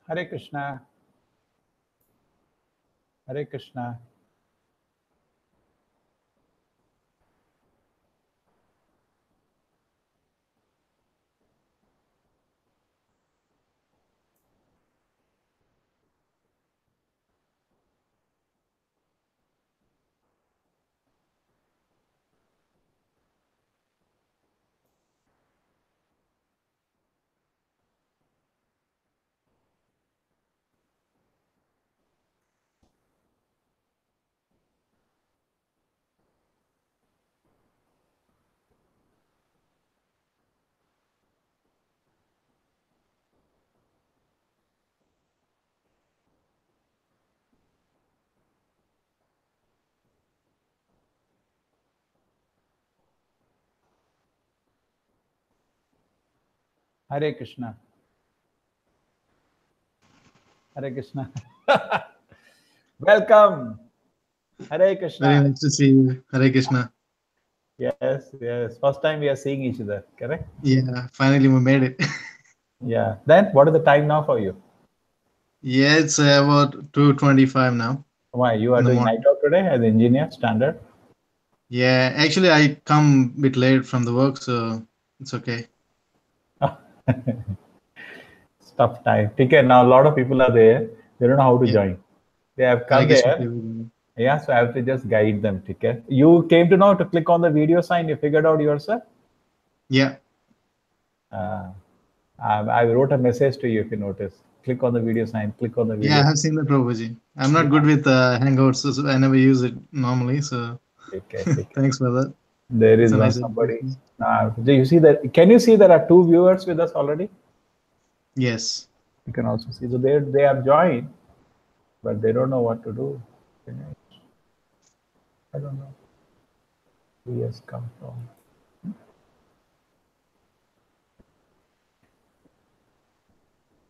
Hare Krishna. Hare Krishna. Hare Krishna. Hare Krishna. Welcome. Hare Krishna. Very nice to see you. Hare Krishna. Yes, yes. First time we are seeing each other, correct? Yeah, finally we made it. Yeah. Then what is the time now for you? Yeah, it's about 2:25 now Why? You are in the doing night morning. out today as engineer, standard? Yeah, actually I come a bit late from the work, so it's okay. Tough time. Okay, now a lot of people are there. They don't know how to Yeah, join. They have Hare come Krishna to there. everyone. Yeah, so I have to just guide them. Okay. You came to know to click on the video sign. You figured out yourself. Yeah, Uh, I wrote a message to you if you notice. Click on the video sign. Click on the yeah, video I sign. have seen the Prabhuji. I'm not Yeah. good with Hangouts, so I never use it normally, so Okay. Okay. thanks for that. There It's is a one nice somebody. addition. Do you see that? Can you see there are two viewers with us already? Yes. You can also see. So they have joined, but they don't know what to do. I don't know. Who has come from?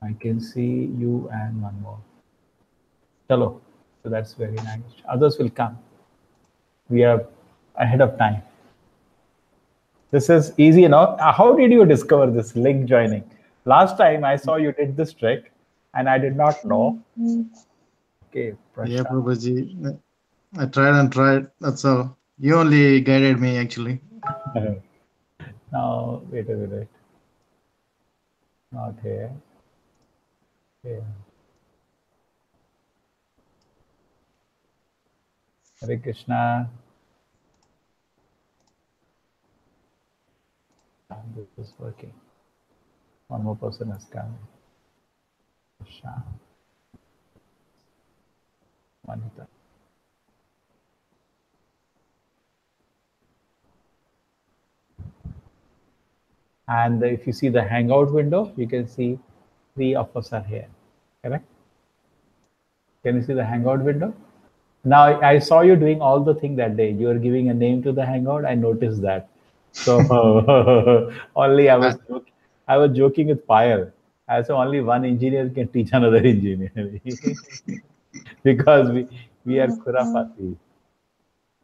I can see you and one more. Hello. So that's very nice. Others will come. We are ahead of time. This is easy enough. How did you discover this link joining? Last time I saw you did this trick and I did not know. Okay, Yeah, Prashant. Prabhuji. I tried and tried. That's all. You only guided me actually. Now, wait a minute. Not here. Here. Hare Krishna. This is working. One more person has come. Prashant. Vanita. And if you see the Hangout window, you can see 3 of us are here. Correct? Can you see the Hangout window? Now I saw you doing all the thing that day. You were giving a name to the Hangout. I noticed that. So only I, I was joking with Payal. I said only one engineer can teach another engineer because we are Khurafati.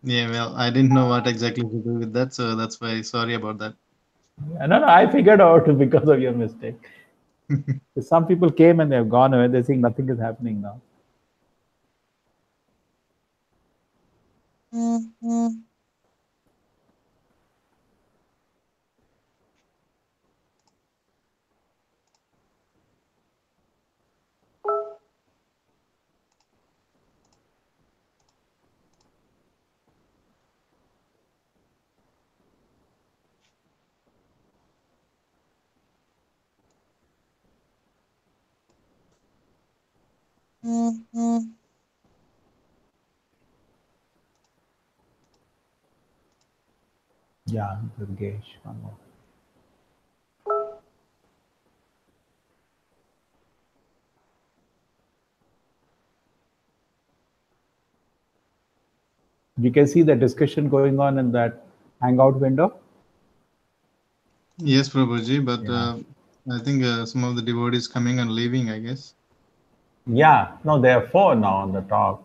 yeah, well, I didn't know what exactly to do with that, so that's why sorry about that. No, I figured out because of your mistake. Some people came and they have gone away. They think nothing is happening now. Yeah, Durgesh, one more. You can see the discussion going on in that Hangout window. Yes, Prabhuji, but Yeah. I think some of the devotees coming and leaving, I guess. Yeah, no, there are 4 now on the top,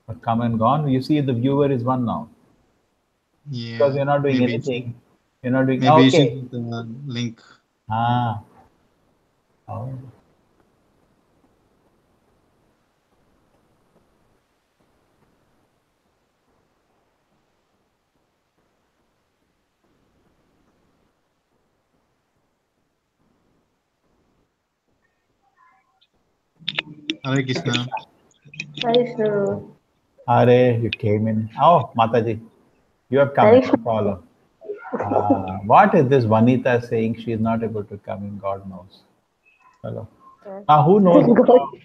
but come and gone. You see, the viewer is 1 now because Yeah, you're not doing anything. You're not doing. maybe Okay. issues with the link. Ah. Oh. Hare Krishna. Vaishnav. Are you came in? Oh, Mataji, you have come in. No Vaishnav. problem. What is this Vanita saying? She is not able to come in. God knows. Hello. Who knows the God. song?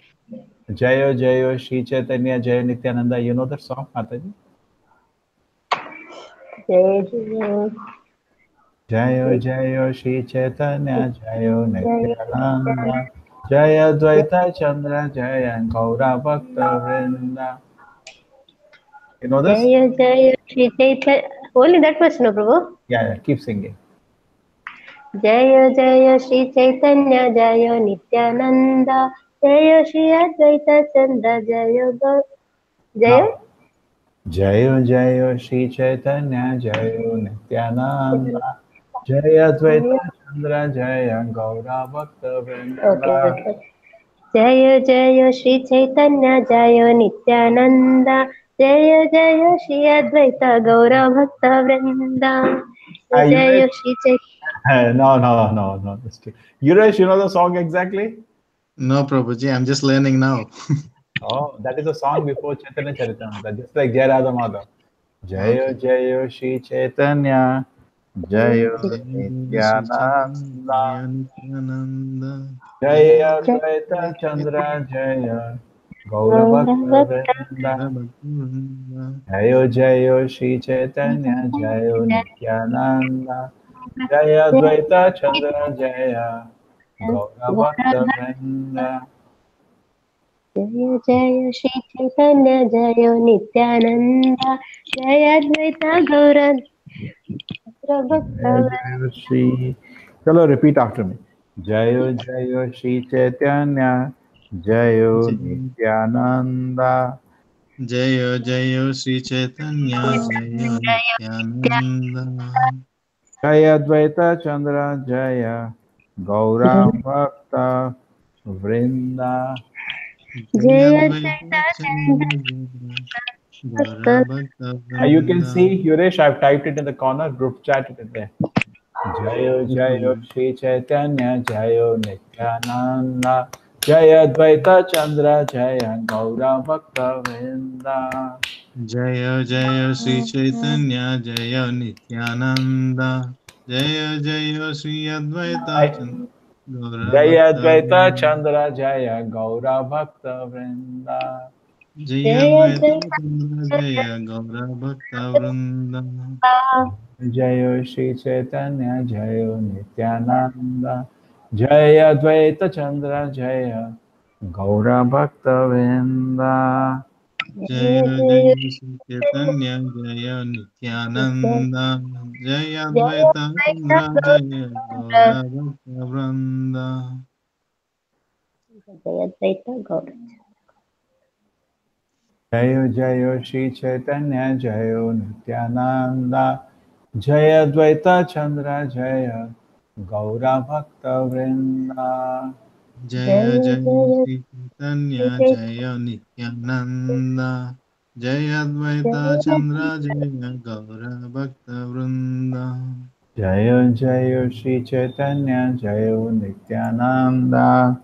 Jayo Jayo Shri Chaitanya Jayo Nityananda. You know that song, Mataji? Jai Jai Jayo Jai Jayo Shri Chaitanya Jayo Jai Nityananda Jaya Dvaita Chandra Jaya Gaura Bhakta Vrinda. You know this? Jai Jai Shri Chaitanya. Only that much, no, Prabhu. Yeah, keep singing. Jai Jai Shri Chaitanya Jai Nityananda Jai Shri Advaita Chandra Jai Jai Now, Jayo Jayo Shri Chaitanya Jayo Nityananda Jaya Jai. Dvaita Chandra Jaya Gaura Bhakta Okay, Vrinda. okay. जय जय श्री चैतन्य जय नित्यानंद जय जय श्री अद्वैत गौर भक्त वृंदा Yuresh, जय Shri Chaitanya no. Yuresh, you know the song exactly? No, Prabhuji, I'm just learning now. Oh, that is a song before Chaitanya Charitamrita, just like Jai Radha Madhav. Jayo Okay. Jayo Shri Chaitanya Jayo Jai Shri Chaitanya, Nityananda Jaya Nityananda, Jaya Jaya Dvaita Chandra Jaya Gaura Bhakta Vrinda. Jayo Jayo Shri Chaitanya Jayo Nityananda Jaya Dvaita Chandra Jaya Gaura Bhakta Vrinda. जय जय श्री चैतन्य जय नित्यानंद जय अद्वैत गौर भक्त Jai Shri. Chalo, repeat after me. Jayo Jayo Shri Chaitanya, Jayo Nityananda, जय जय श्री चैतन्य जय Nityanand Jaya Advaita Chandra, Jaya Gaura Bhakta Vrinda. जय जय अद्वैत अद्वैत चंद्र जय गौर भक्त You can वृंद see, Yuresh, I've typed it in the corner, group chat it is there. Jayo Jayo Shri Chaitanya, Jayo Nityananda, Jaya Advaita Chandra, Jaya Gaura Bhakta Vrinda. जय जय श्री चैतन्य जय नित्यानंद जय जय श्री अद्वैत गौर Jaya भक्त Advaita Chandra, Jaya Gaura Bhakta Vrinda. जय जय अद्वैत अद्वैत चंद्र जय गौर भक्त वृंद Jayo Shri Chaitanya, Jayo Nityananda, Jaya Advaita Chandra, Jaya Gaura Bhakta Vrinda. जय जय जय जय श्री चैतन्य जय जय नित्यानंद जय जय अद्वैत चंद्र जय गौर भक्त वृंद अद्वैत गौर Jayo Jayo Shri Chaitanya, Jayo Nityananda, Jaya Advaita Chandra, Jaya Gaura Bhakta Vrinda. जय जय जय जय श्री चैतन्य जय जय नित्यानंद जय अद्वैत जय चंद्र जय गौर भक्त वृंद Jayo Jayo Shri Chaitanya, Jayo Nityananda,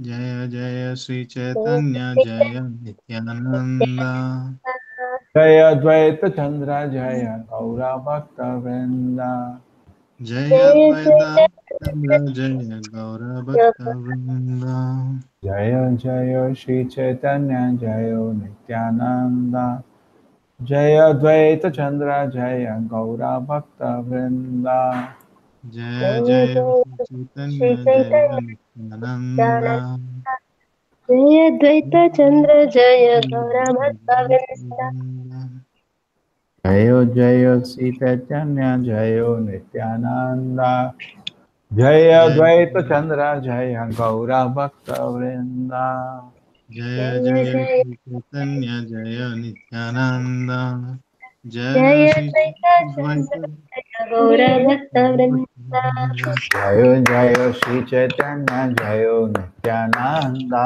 जय जय श्री चैतन्य जय Nityanand Jaya Advaita Chandra, Jaya Gaura Bhakta Vrinda. जय अद्वैत चंद्र जय गौर भक्त वृंद Jayo Jayo Shri Chaitanya, Jayo Nityananda, Jaya Advaita Chandra, Jaya Gaura Bhakta Vrinda. जय जय श्री श्री चैतन्य जय चैतन्य नित्यानंद जय अद्वैत चंद्र जय गौर भक्त वृंदा Jayo Jayo Sri Chaitanya, Jayo Nityananda, Jaya जय Advaita Chandra, Jaya Gaura Bhakta Vrinda. जय जय जय जय श्री चैतन्य जय नित्यानंद जय जय श्री अद्वैत अद्वैत चंद्र जय गौर भक्त वृंदा Jayo Jayo Sri Chaitanya, Jayo Nityananda,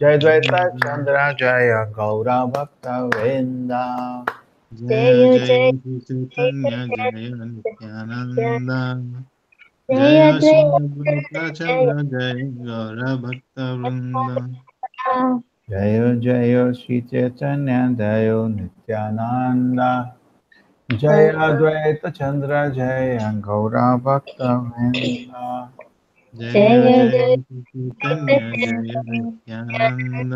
Jaya Advaita Chandra, Jaya Gaura Bhakta Vrinda. जय जय जय जय श्री चैतन्य जय नित्यानंद जय जय श्री अद्वैत अद्वैत जय चंद्र जय गौर भक्त वृंद Jayo Jayo Sri Chaitanya, Jayo Nityananda, Jaya Advaita Chandra, Jaya Gaura Bhakta Vrinda. जय जय जय जय श्री चैतन्य जय नित्यानंद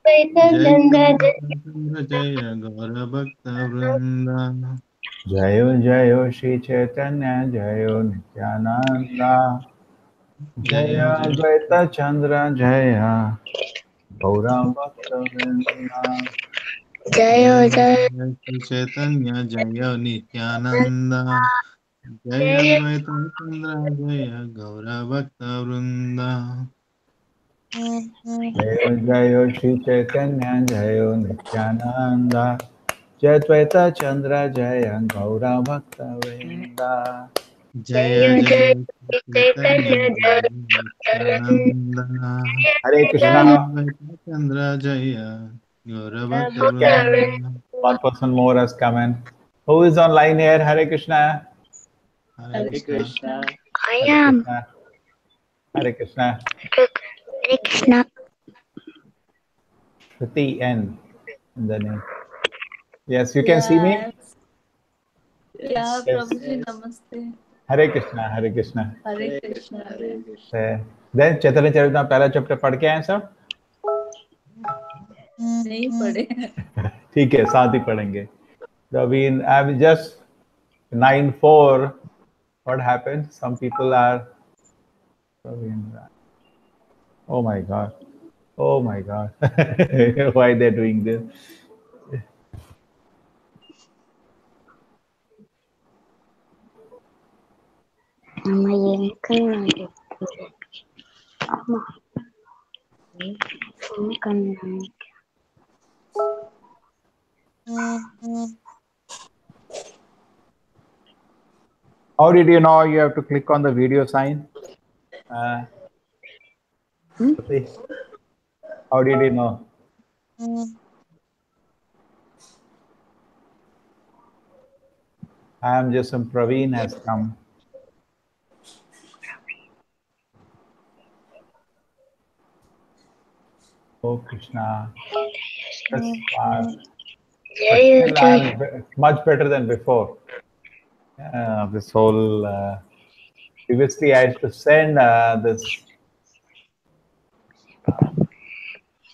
अद्वैत जय चंद्र जय चंद्र जय गौर भक्त वृंद Jayo Jayo Sri Chaitanya, Jayo Nityananda, जय Jaya जय Advaita Chandra, Jaya Gaura Bhakta Vrinda. जय जय जय जय श्री चैतन्य जय नित्यानंद जय अद्वैत चंद्र जय गौर भक्त वृंद Jayo Jayo Sri Chaitanya, Jayo Nityananda, Jaya Advaita Chandra, Jaya Gaura Bhakta Vrinda. जय जय श्री चैतन्य जय नित्यानंद Hare जय Krishna. अद्वैत चंद्र जय गौर भक्त Okay, वृंद one person more has come in. Who is online here? Hare Krishna. Hare Hare Krishna Krishna. I Hare am Krishna. Hare Krishna. Hare Krishna. Shruti N in the name. Yes, you can see me? Yes. Yeah, Yes. Prabhuji, namaste. Hare Krishna. Hare Krishna. Hare Krishna. Hare Krishna Then Chaitanya Charitamrita पहला chapter पढ़ के आए सब? नहीं पढ़े. ठीक है, साथ ही पढ़ेंगे. So I'm just 9:04. What happened? Some people are Ravindra. Oh my God. Oh my God. Why they're doing this? అమ్మ ఏమి అమ్మ కన్నా How did you know you have to click on the video sign? Shruti, how did you know? I am just Praveen has come. Oh Krishna. That's fast. But still I'm much better than before. This whole previously I used to send this.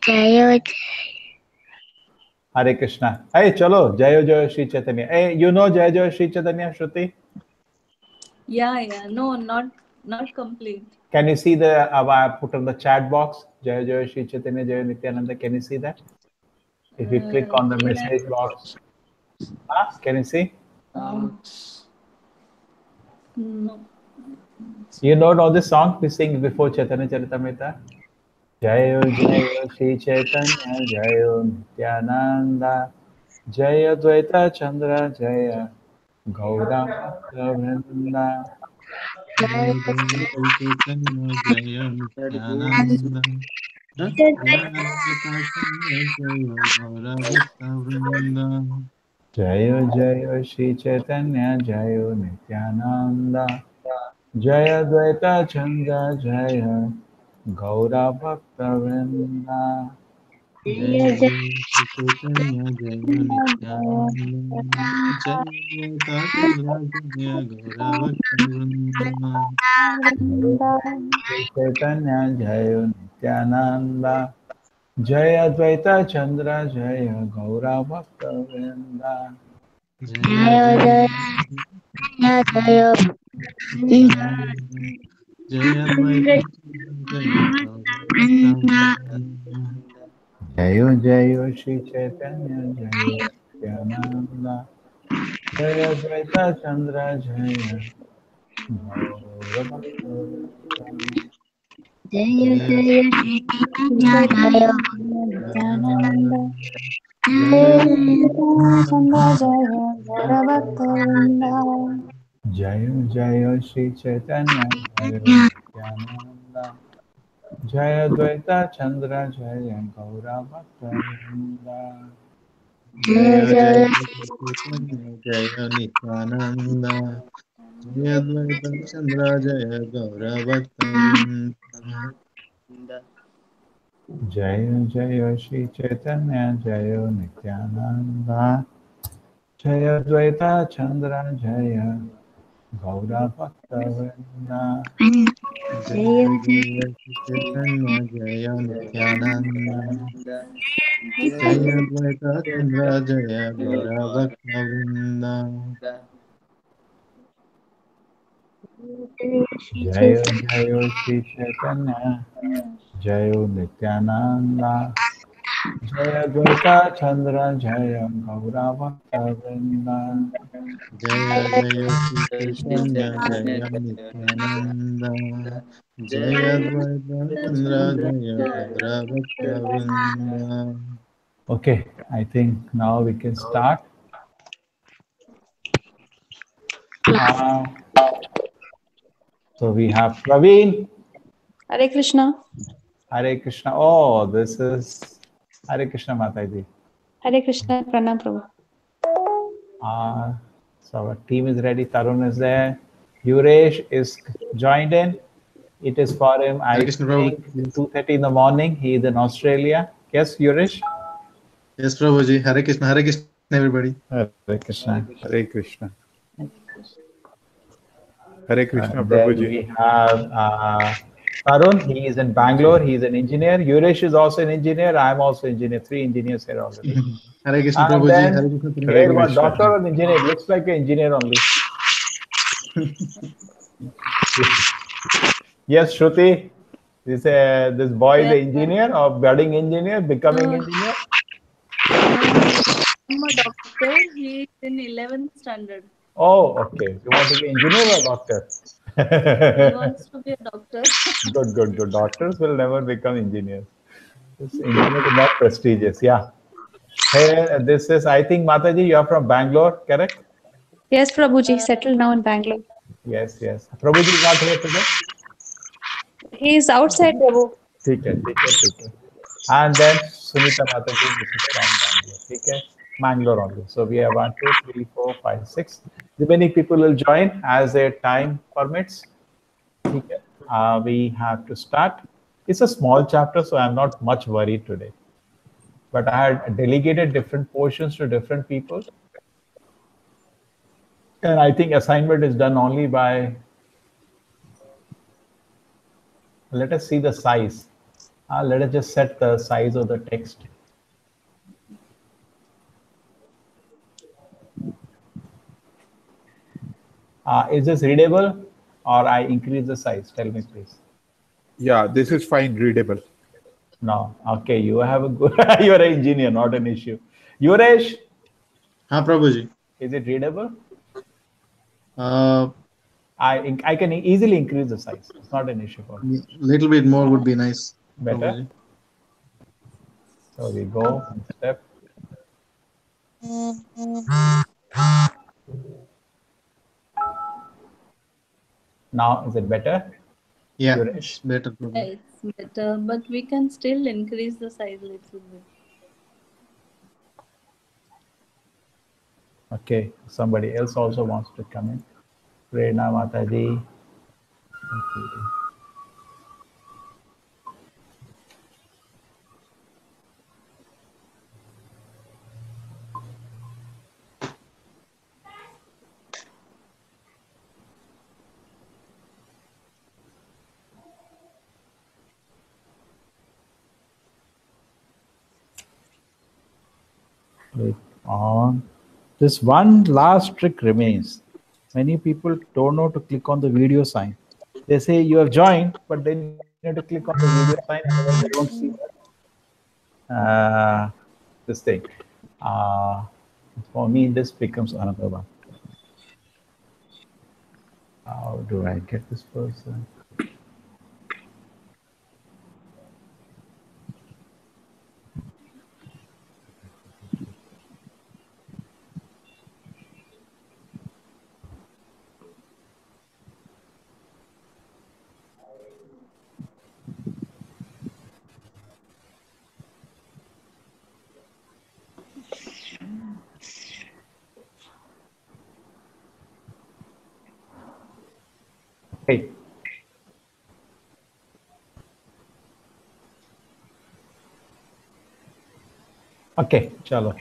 Hare Krishna. Hey, chalo, Jayo Jayo Shri Chaitanya. Hey, you know Jayo Jayo Shri Chaitanya, Shruti? Yeah. No, not complete. Can you see the, I put on the chat box, Jayo Jayo Shri Chaitanya, Jayo Nityananda. Can you see that? If you click on the message box. Can you see? No. You know this song we sing before Chaitanya Charitamrita? Jayo Jayo Shri Chaitanya, Jayo Nityananda, Jaya Dvaita Chandra, Jaya Gaura Bhakta Vrinda. Jaya Chaitanya Jaya Nityananda Jaya Advaita Chandra Jaya Gaura Bhakta Vrinda. Jayo Jayo Shri Chaitanya, Jayo Nityananda, Jaya Dvaita Chandra, Jaya Gaura Bhakta Vrinda. Jaya Jaya Chaitanya Jaya Nityananda Jaya Advaita Chandra Jaya Gaura Bhakta Vrinda. Shri Chaitanya, Jayo Nityananda, Jaya Dvaita Chandra, Jaya Gaura Bhakta Vrinda. Jaya Jaya Jaya Jaya Advaita Jaya Gaura Bhakta Vrinda. Jayo Jayo Shri Chaitanya, Jayo Nityananda, Jaya Dvaita Chandra, Jaya Gaura Bhakta Vrinda. Jaya Jaya Shri Chaitanya Nityananda Jaya Chandra Jaya Gaura Bhakta Vrinda. Jayo Jayo Shri Chaitanya, Jayo Nityananda, Jaya Dvaita Chandra, Jaya Gaura Bhakta Vrinda. Jaya Jaya Chaitanya Jaya Nityananda Jaya Advaita Chandra Jaya Gaura Bhakta Vrinda. Jayo Jayo Shri Chaitanya, Jayo Nityananda, Jaya Dvaita Chandra, Jaya Gaura Bhakta Vrinda. Jaya Jaya Chaitanya Jaya Nityananda Jaya Advaita Chandra Jaya Gaura Bhakta Vrinda. Jayo Jayo Shri Chaitanya, Jayo Nityananda, Jaya Dvaita Chandra, Jaya Gaura Bhakta Vrinda. Jaya Jaya Shri Chaitanya Jaya Nityananda Jaya Advaita Chandra Jaya Gaura Bhakta Vrinda. Okay, I think now we can start. So we have Praveen. Hare Krishna. Hare Krishna. Oh, this is Hare Krishna Mataji. Hare Krishna. Pranam Prabhu. So our team is ready. Tarun is there. Yuresh is joined in. It is for him, I Hare Krishna Prabhu. think, 2:30 in the morning. He is in Australia. Yes, Yuresh? Yes, Prabhuji. Hare Krishna, everybody. Hare Krishna. Hare Krishna. Hare Krishna, Then Prabhuji. we have Tarun. He is in Bangalore. He is an engineer. Yuresh is also an engineer. I am also engineer. 3 engineers here already. Hare Krishna, And Prabhuji. then Hare Krishna, Prabhuji. here one Krishna. doctor or an engineer. It looks like an engineer only. Yes, Shruti. This boy is Yeah. an engineer or budding engineer, becoming No, engineer. I'm a doctor. He is in 11th standard. Oh, okay. You want to be engineer or doctor? He wants to be a doctor. Good, good, good. Doctors will never become engineers. This engineer is not prestigious. Yeah. Hey, this is, I think, Mataji, you are from Bangalore, correct? Yes, Prabhuji, settled now in Bangalore. Yes, yes. Prabhuji is not here today. He is outside, Prabhu. ठीक है, ठीक है, ठीक है. And then Sunita Mataji, this is from Bangalore. ठीक है? Bangalore only. So we have 1, 2, 3, 4, 5, 6. Remaining people will join as their time permits. ठीक है? We have to start. It's a small chapter, so I'm not much worried today. But I had delegated different portions to different people. And I think assignment is done only by, let us see the size. Let us just set the size of the text. Is this readable or I increase the size? Tell me, please. Yeah, this is fine, readable. No. Okay, you have a good, you're an engineer, not an issue. Yuresh, Prabhuji. is it readable? Uh, I can easily increase the size. It's not an issue for me. Little bit more would be nice. Better? Prabhuji. So we go one step. Now, is it better? Yeah, Yuresh? it's better. Yeah, Prabhuji. it's better, but we can still increase the size a little bit. Okay, somebody else also wants to come in. Prerna Mataji. Okay. Click on. This one last trick remains. Many people don't know to click on the video sign. They say you have joined, but then you need to click on the video sign, otherwise they don't see this thing. For me, this becomes another one. How do I get this person? Hey. Okay, chalo.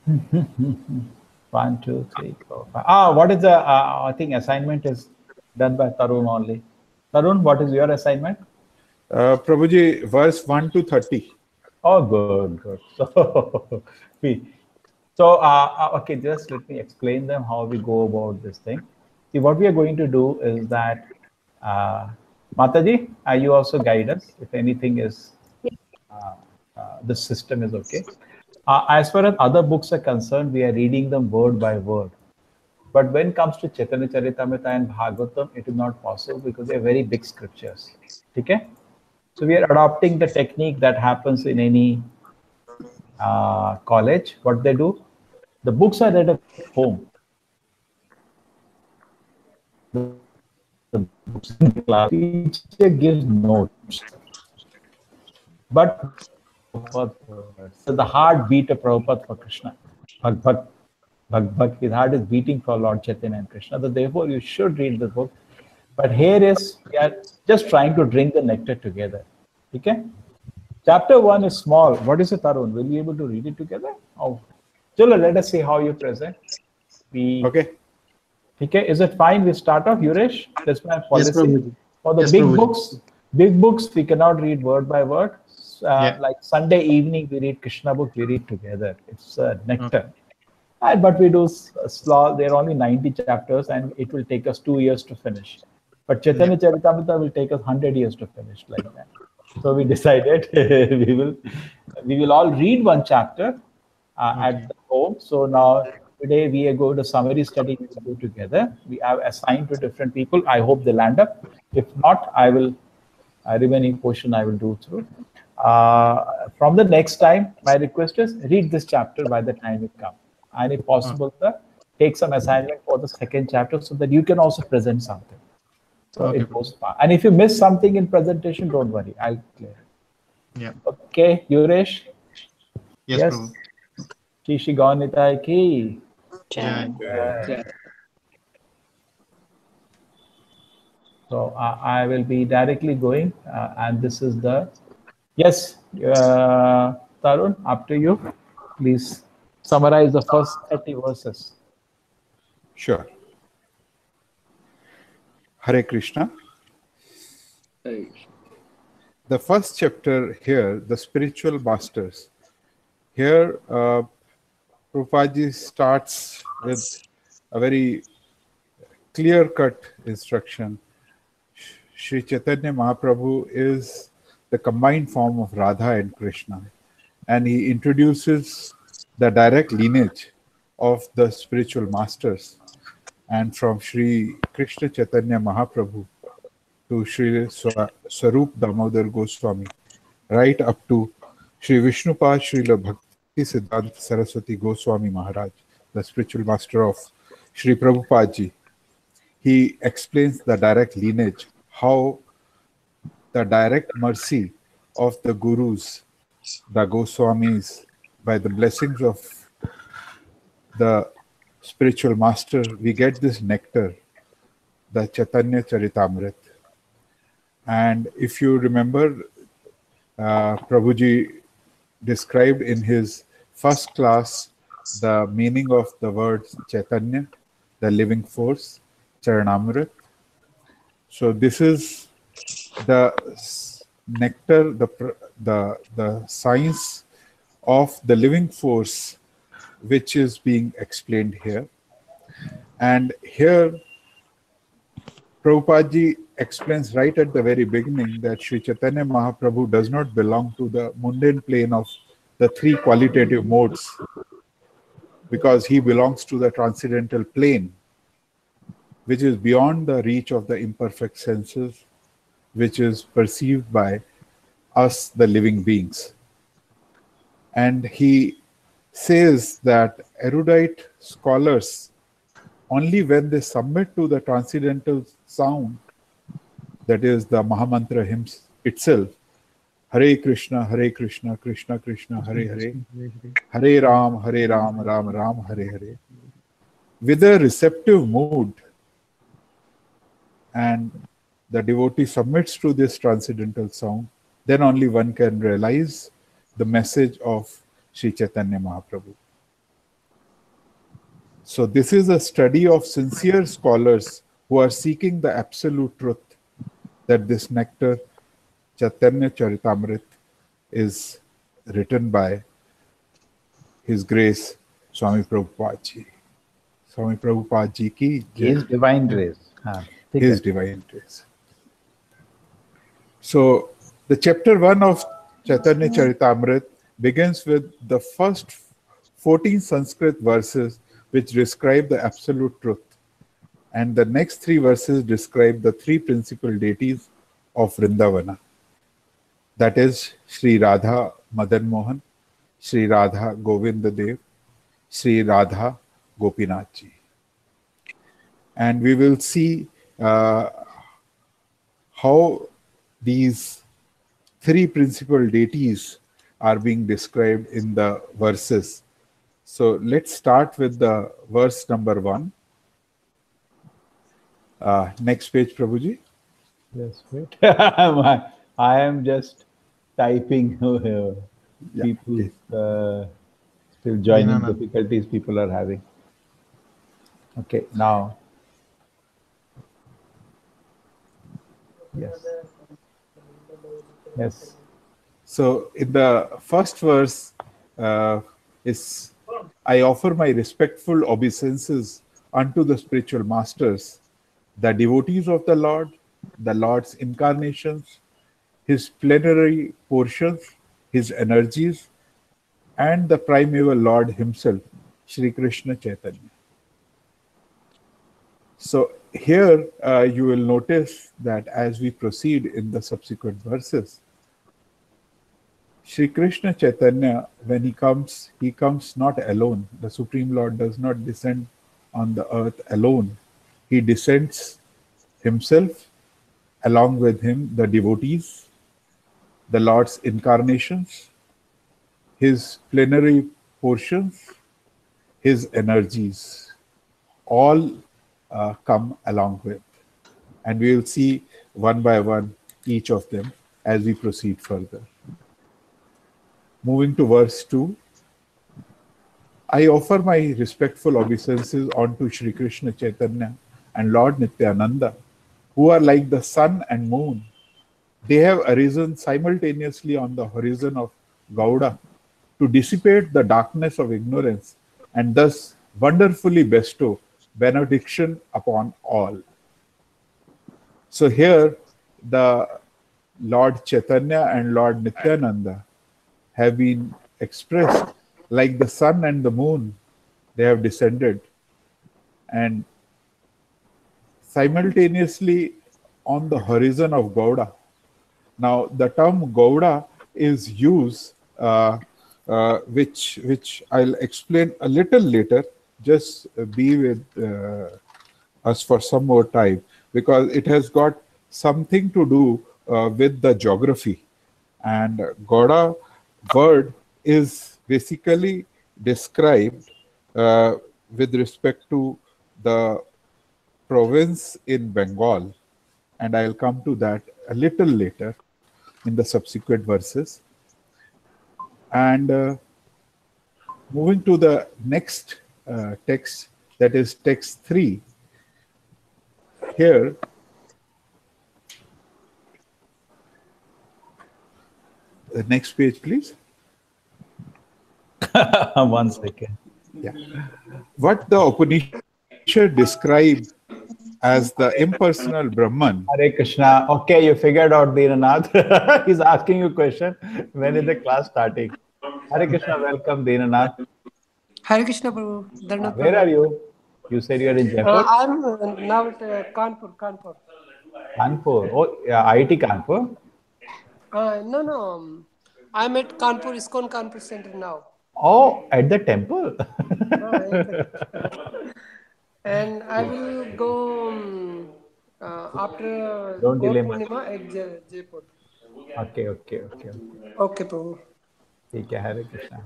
1, 2, 3, 4, 5. What is the, I think assignment is done by Tarun only. Tarun, what is your assignment? Prabhuji, verse 1 to 30. Oh, good, good. Okay, just let me explain them how we go about this thing. See, what we are going to do is that, Mataji, you also guide us if anything is, the system is okay. As far as other books are concerned, we are reading them word by word. But when it comes to Caitanya Charitamrita and Bhagavatam, it is not possible because they are very big scriptures. Okay? So we are adopting the technique that happens in any college. What they do, the books are read at home. The books in the class, teacher gives notes. But so the heartbeat of Prabhupada for Krishna, Bhag, his heart is beating for Lord Chaitanya and Krishna. So therefore, you should read the book. But here is, we are just trying to drink the nectar together. Okay? Chapter 1 is small. What is it, Tarun? Will you be able to read it together? Oh, Cholo, let us see how you present. Okay. Okay, is it fine? We start off, Yuresh? That's my policy. Yes, Prabhuji. For the Yes, big Prabhuji. books, we cannot read word by word. Like Sunday evening, we read Krishna book, we read together. It's nectar. But we do slow. There are only 90 chapters, and it will take us 2 years to finish. But Chaitanya Charitamrita will take us 100 years to finish like that. So we decided we will all read one chapter at the home. So now today we are going to summary study we will do together. We have assigned to different people. I hope they land up. If not, I will remaining portion I will do through. From the next time, my request is read this chapter by the time you come. And if possible, take some assignment for the second chapter so that you can also present something. So it goes far. And if you miss something in presentation, don't worry. I'll clear it. Yeah. Okay, Yuresh? Yes, Prabhu. Shishi Gaunitai ki. Jai. So I will be directly going, and this is the yes, Tarun, up to you. Please summarize the first 30 verses. Sure. Hare Krishna. The first chapter here, the spiritual masters. Here, Prabhupada starts with a very clear-cut instruction. Sri Chaitanya Mahaprabhu is the combined form of Radha and Krishna, and he introduces the direct lineage of the spiritual masters, and from Sri Krishna Chaitanya Mahaprabhu to Sri Swarup Damodar Goswami, right up to Sri Vishnupad Srila Bhakti Siddhanta Saraswati Goswami Maharaj, the spiritual master of Sri Prabhupada Ji. He explains the direct lineage, how the direct mercy of the Gurus, the Goswamis, by the blessings of the spiritual master, we get this nectar, the Caitanya Charitamrita. And if you remember, Prabhuji described in his first class the meaning of the word Chaitanya, the living force, Charanamrit. So this is the nectar, the science of the living force, which is being explained here. And here, Prabhupada Ji explains right at the very beginning that Sri Chaitanya Mahaprabhu does not belong to the mundane plane of the three qualitative modes, because he belongs to the transcendental plane, which is beyond the reach of the imperfect senses, which is perceived by us, the living beings. And he says that erudite scholars, only when they submit to the transcendental sound, that is the Mahamantra hymn itself, Hare Krishna, Krishna Krishna, Hare Hare, Hare Ram, Ram Ram, Hare Hare, with a receptive mood, and the devotee submits to this transcendental sound, then only one can realize the message of Sri Chaitanya Mahaprabhu. So this is a study of sincere scholars who are seeking the absolute truth, that this nectar, Chaitanya Charitamrita, is written by His Grace Swami Prabhupada Ji. Swami Prabhupada Ji ki His divine grace. His divine grace. So the chapter 1 of Chaitanya Charitamrita begins with the first 14 Sanskrit verses which describe the absolute truth, and the next 3 verses describe the 3 principal deities of Vrindavana, that is Sri Radha Madan Mohan, Sri Radha Govinda Dev, Sri Radha Gopinath Ji. And we will see how these 3 principal deities are being described in the verses. So let's start with the verse number 1. Next page, Prabhuji. Yes, wait. I am just typing. People still joining difficulties people are having. Okay, now. Yes. Yes. So in the first verse is, I offer my respectful obeisances unto the spiritual masters, the devotees of the Lord's incarnations, his plenary portions, his energies, and the primeval Lord himself, Sri Krishna Chaitanya. So here you will notice that as we proceed in the subsequent verses, Sri Krishna Chaitanya, when he comes not alone. The Supreme Lord does not descend on the earth alone. He descends himself, along with him the devotees, the Lord's incarnations, his plenary portions, his energies, all come along with. And we will see one by one each of them as we proceed further. Moving to verse 2. I offer my respectful obeisances unto Sri Krishna Chaitanya and Lord Nityananda, who are like the sun and moon. They have arisen simultaneously on the horizon of Gauda to dissipate the darkness of ignorance and thus wonderfully bestow benediction upon all. So here the Lord Chaitanya and Lord Nityananda have been expressed like the sun and the moon. They have descended and simultaneously on the horizon of Gauda. Now the term Gauda is used, which I'll explain a little later. Just be with us for some more time, because it has got something to do with the geography. And Gauda word is basically described with respect to the province in Bengal, and I'll come to that a little later in the subsequent verses. And moving to the next text, that is text 3. Here, the next page, please. 1 second. Yeah. What the Upanishad describe as the impersonal Brahman. Hare Krishna. Okay, you figured out Dinanath. He's asking you a question. When is the class starting? Hare Krishna, welcome Dinanath. Hare Krishna Prabhu. Dharnath Where Prabhu. are you? You said you are in Jaipur? I'm now at Kanpur. Kanpur. Oh, yeah, IIT Kanpur. No. I'm at Kanpur, ISKCON Kanpur Center now. Oh, at the temple. And I will go after Don't Gaur delay much. Purnima at Jaipur. Okay. Okay, Prabhu. ठीक है, Hare Krishna.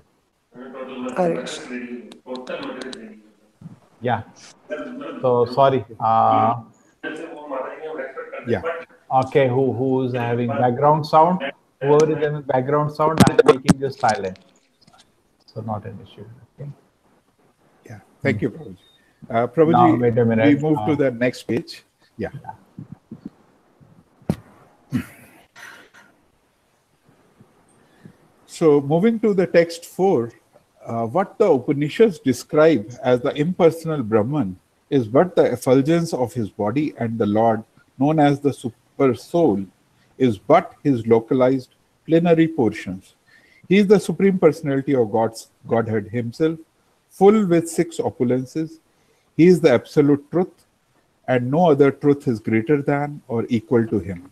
Hare Krishna. Yeah. So sorry. Yeah. Okay. Who's having background sound? Whoever is having background sound, I'm making you silent. So not an issue. Okay. Yeah. Thank you, Prabhuji. Prabhuji, Now, wait a minute. we move to the next page. Yeah. So moving to the text 4, what the Upanishads describe as the impersonal Brahman is but the effulgence of his body, and the Lord, known as the super soul, is but his localized plenary portions. He is the Supreme Personality of Godhead himself, full with 6 opulences. He is the absolute truth, and no other truth is greater than or equal to him.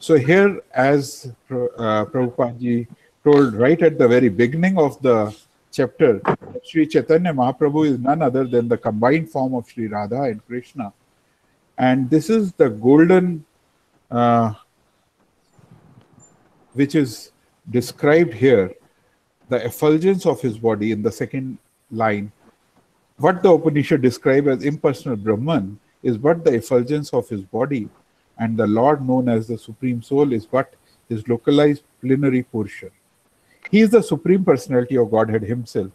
So here, as Prabhupada ji told right at the very beginning of the chapter, Sri Chaitanya Mahaprabhu is none other than the combined form of Sri Radha and Krishna. And this is the golden, which is described here, the effulgence of his body in the second line. What the Upanishad describe as impersonal Brahman is but the effulgence of his body, and the Lord, known as the Supreme Soul, is but his localized plenary portion. He is the Supreme Personality of Godhead himself,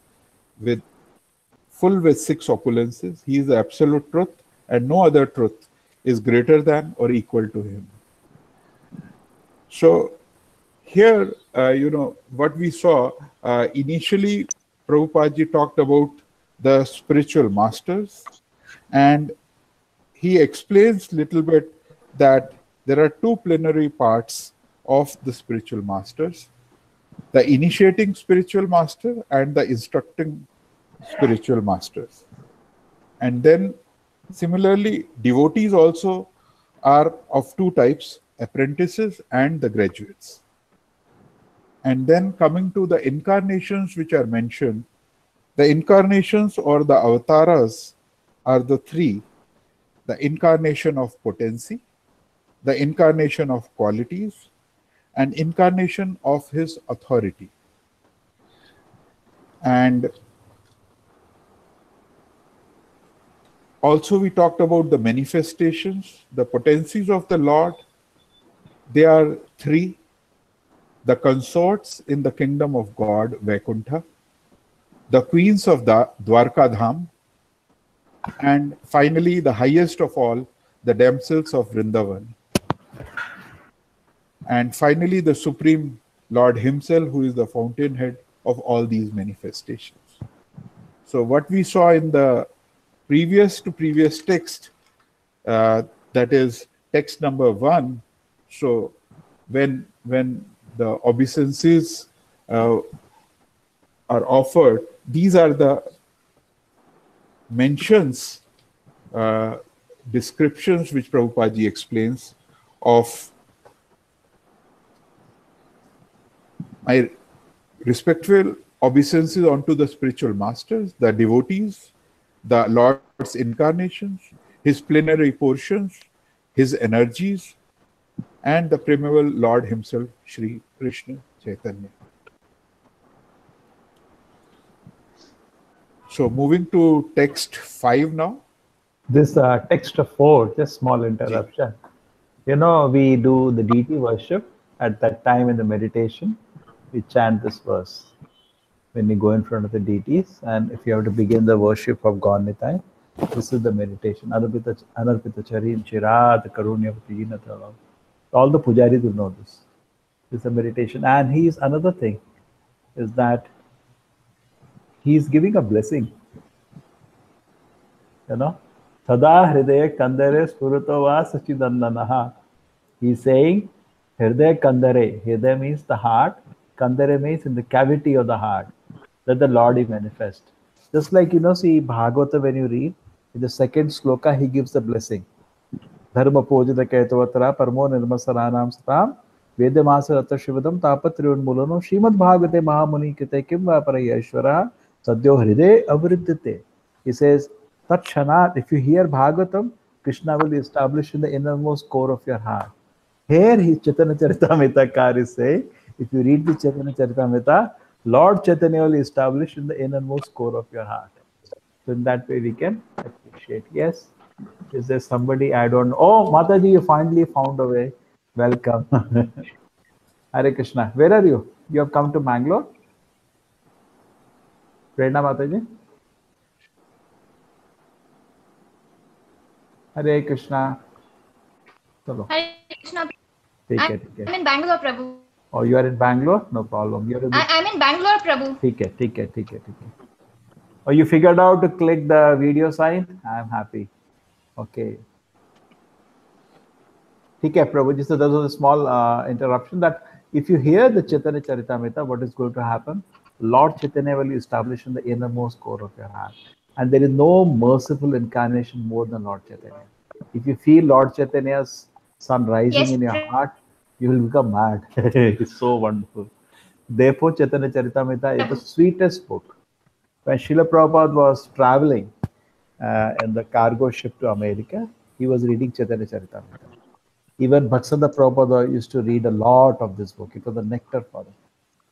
full with 6 opulences. He is the absolute truth, and no other truth is greater than or equal to him. So here, what we saw, initially Prabhupada ji talked about the spiritual masters, and he explains little bit that there are two plenary parts of the spiritual masters: the initiating spiritual master and the instructing spiritual masters. And then similarly, devotees also are of two types: apprentices and the graduates. And then coming to the incarnations which are mentioned, the incarnations or the avatars are the three: the incarnation of potency, the incarnation of qualities, and incarnation of his authority. And also we talked about the manifestations, the potencies of the Lord. They are three: the consorts in the kingdom of God, Vaikuntha, the queens of the Dwarka Dham, and finally the highest of all, the damsels of Vrindavan. And finally the Supreme Lord himself, who is the fountainhead of all these manifestations. So what we saw in the previous text, that is text number 1. So when the obeisances are offered, these are the mentions, descriptions which Prabhupada ji explains of my respectful obeisances unto the spiritual masters, the devotees, the Lord's incarnations, his plenary portions, his energies, and the primeval Lord himself, Sri Krishna Chaitanya. So moving to text 5 now. This text 4, just small interruption. You know, we do the deity worship at that time in the meditation. We chant this verse when you go in front of the deities, and if you have to begin the worship of God Nitai, this is the meditation. Anarpita Charin Chirad Karunyavati. All the pujaris will know this. This is a meditation. And he's another thing is that he's giving a blessing. You know, Tada Hridaya Kandare Spuratova Sachidandanaha. He's saying Hridaya Kandare. Hridaya means the heart. Kandare means in the cavity of the heart. Let the Lord is manifest. Just like, you know, see Bhagavata, when you read, in the second sloka, he gives the blessing. Dharma pojita kaitavatra parmo nirmasaranam satam vedamasa rata shivadam tapatriun mulano Srimad Bhagavate Mahamuni kite kimva parayashvara sadyo hriday avriddhite. He says, Tatshanat, if you hear Bhagavatam, Krishna will be established in the innermost core of your heart. Here, Chaitanya Charitamrita is saying, if you read the Chaitanya Charitamrita, Lord Chaitanya will be established in the innermost core of your heart. So in that way, we can appreciate. Yes. Is there somebody I don't know? Oh, Mataji, you finally found a way. Welcome. Hare Krishna. Where are you? You have come to Bangalore? Prerna Mataji? Hare Krishna. Chalo. Hare Krishna. I'm in Bangalore, Prabhu. Oh, you are in Bangalore? No problem. I'm in Bangalore, Prabhu. ठीक है. Oh, you figured out to click the video sign? I'm happy. Okay. Okay, Prabhuji. So there was a small interruption that if you hear the Chaitanya Charitamrita, what is going to happen? Lord Chaitanya will be established in the innermost core of your heart. And there is no merciful incarnation more than Lord Chaitanya. If you feel Lord Chaitanya's sun rising in your heart, you will become mad. It's so wonderful. Therefore, Chaitanya Charitamrita is the sweetest book. When Srila Prabhupada was traveling in the cargo ship to America, he was reading Chaitanya Charitamrita. Even Bhaksanda Prabhupada used to read a lot of this book. It was the nectar for him.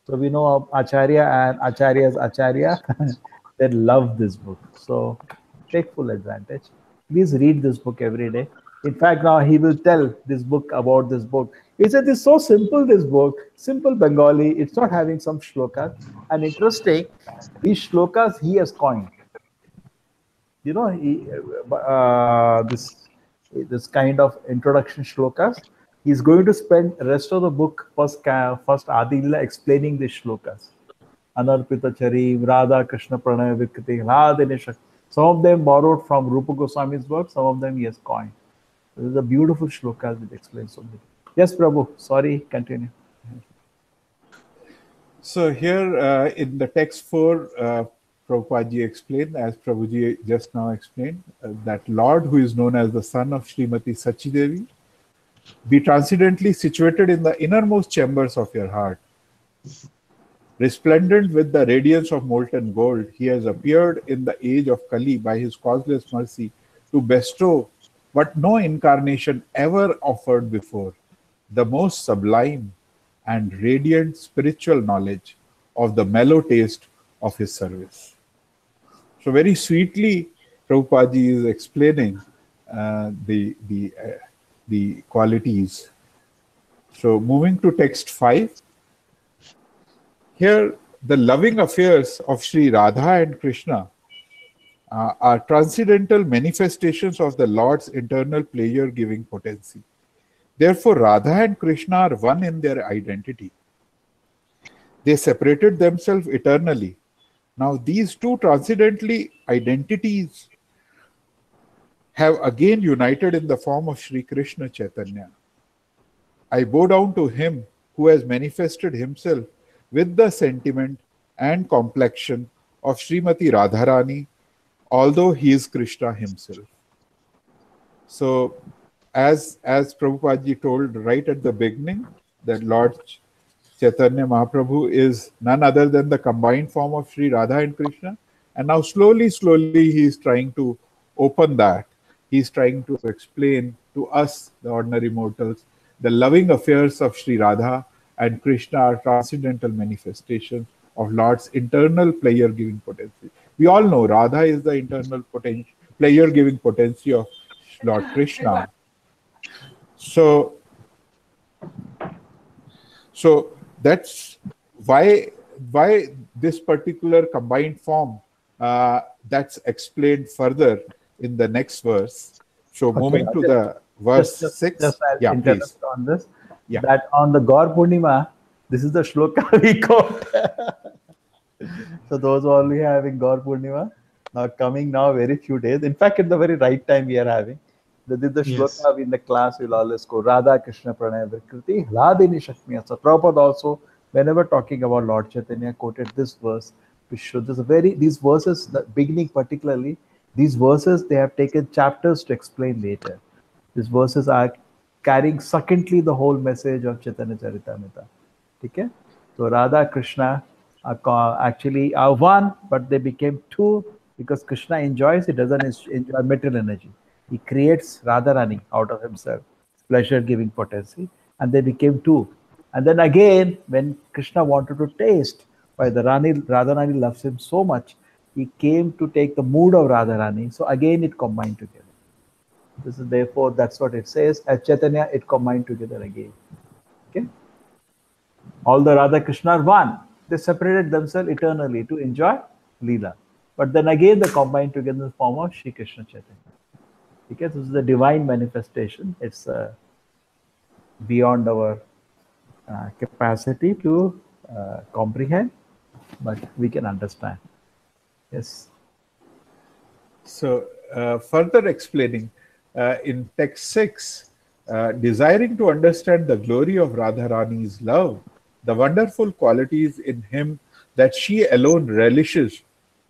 So we know of Acharya and Acharya's Acharya, they love this book. So take full advantage. Please read this book every day. In fact, now he will tell this book about this book. He said, it's so simple, this book, simple Bengali. It's not having some shlokas. And interesting, these shlokas he has coined. You know, this kind of introduction shlokas. He's going to spend the rest of the book, first Adila, explaining these shlokas. Anarpita Chari, Radha Krishna Pranaya Vikriti, Radha Some of them borrowed from Rupa Goswami's work, some of them he has coined. This is a beautiful shloka which explains so many. Yes, Prabhu. Sorry, continue. So here in the text 4, Prabhupada ji explained, as Prabhuji just now explained, that Lord who is known as the son of Srimati Sachidevi, be transcendently situated in the innermost chambers of your heart. Resplendent with the radiance of molten gold, he has appeared in the age of Kali by his causeless mercy to bestow what no incarnation ever offered before, the most sublime and radiant spiritual knowledge of the mellow taste of his service. So very sweetly, Prabhupada ji is explaining the qualities. So moving to text 5, here the loving affairs of Sri Radha and Krishna are transcendental manifestations of the Lord's internal pleasure-giving potency. Therefore, Radha and Krishna are one in their identity. They separated themselves eternally. Now, these two transcendently identities have again united in the form of Sri Krishna Caitanya. I bow down to him who has manifested himself with the sentiment and complexion of Srimati Radharani, although he is Krishna himself. So, as Prabhupada ji told right at the beginning, that Lord Chaitanya Mahaprabhu is none other than the combined form of Sri Radha and Krishna. And now slowly he is trying to open that. He is trying to explain to us, the ordinary mortals, the loving affairs of Sri Radha and Krishna are transcendental manifestations of Lord's internal pleasure-giving potency. We all know Radha is the internal pleasure-giving potency of Lord Krishna. So that's why this particular combined form that's explained further in the next verse. So moving to the verse 6. Just Yeah, interrupt please. on this. Yeah. That on the Gaur Purnima, this is the shloka we quote. So those who only having Gaur Purnima, now coming now very few days. In fact, at the very right time we are having. This is the shloka in the class we'll always go. Radha Krishna Pranaya Vikriti, Hladini Shakmiya. So Prabhupada also, whenever talking about Lord Chaitanya, quoted this verse, which shows these verses, the beginning particularly, these verses they have taken chapters to explain later. These verses are carrying succinctly the whole message of Chaitanya Charitamrita. Okay? So Radha Krishna are actually are one, but they became two because Krishna enjoys, he doesn't enjoy material energy. He creates Radharani out of himself, pleasure-giving potency, and they became two. And then again, when Krishna wanted to taste why the Radharani loves him so much, he came to take the mood of Radharani. So again, it combined together. This is therefore, that's what it says. As Chaitanya, it combined together again. Okay? All the Radha Krishna are one. They separated themselves eternally to enjoy Leela. But then again, they combined together in the form of Shri Krishna Chaitanya. Because this is the divine manifestation. It's beyond our capacity to comprehend, but we can understand. Yes. So further explaining in text 6, desiring to understand the glory of Radharani's love, the wonderful qualities in him that she alone relishes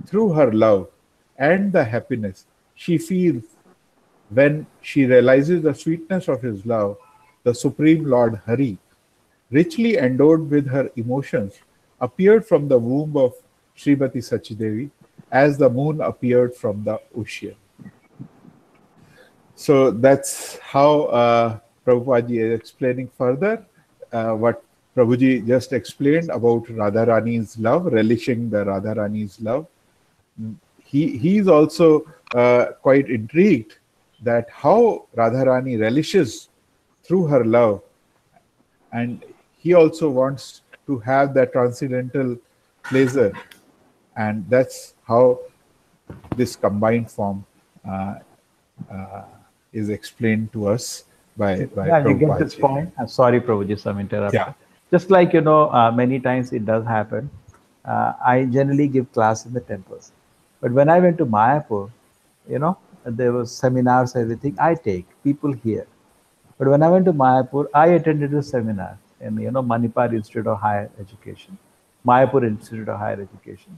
through her love, and the happiness she feels when she realizes the sweetness of his love, the Supreme Lord Hari, richly endowed with her emotions, appeared from the womb of Srimati Sachidevi as the moon appeared from the ocean. So that's how Prabhupada ji is explaining further what Prabhuji just explained about Radharani's love, relishing the Radharani's love. He is also quite intrigued that how Radharani relishes through her love, and he also wants to have that transcendental pleasure, and that's how this combined form is explained to us by Yeah, you get this Prabhupada. point. I'm sorry, Prabhuji, some interruption. Yeah. Just like, many times it does happen. I generally give class in the temples. But when I went to Mayapur, you know, there was seminars, everything I take, people here. But when I went to Mayapur, I attended a seminar in, Manipal Institute of Higher Education, Mayapur Institute of Higher Education.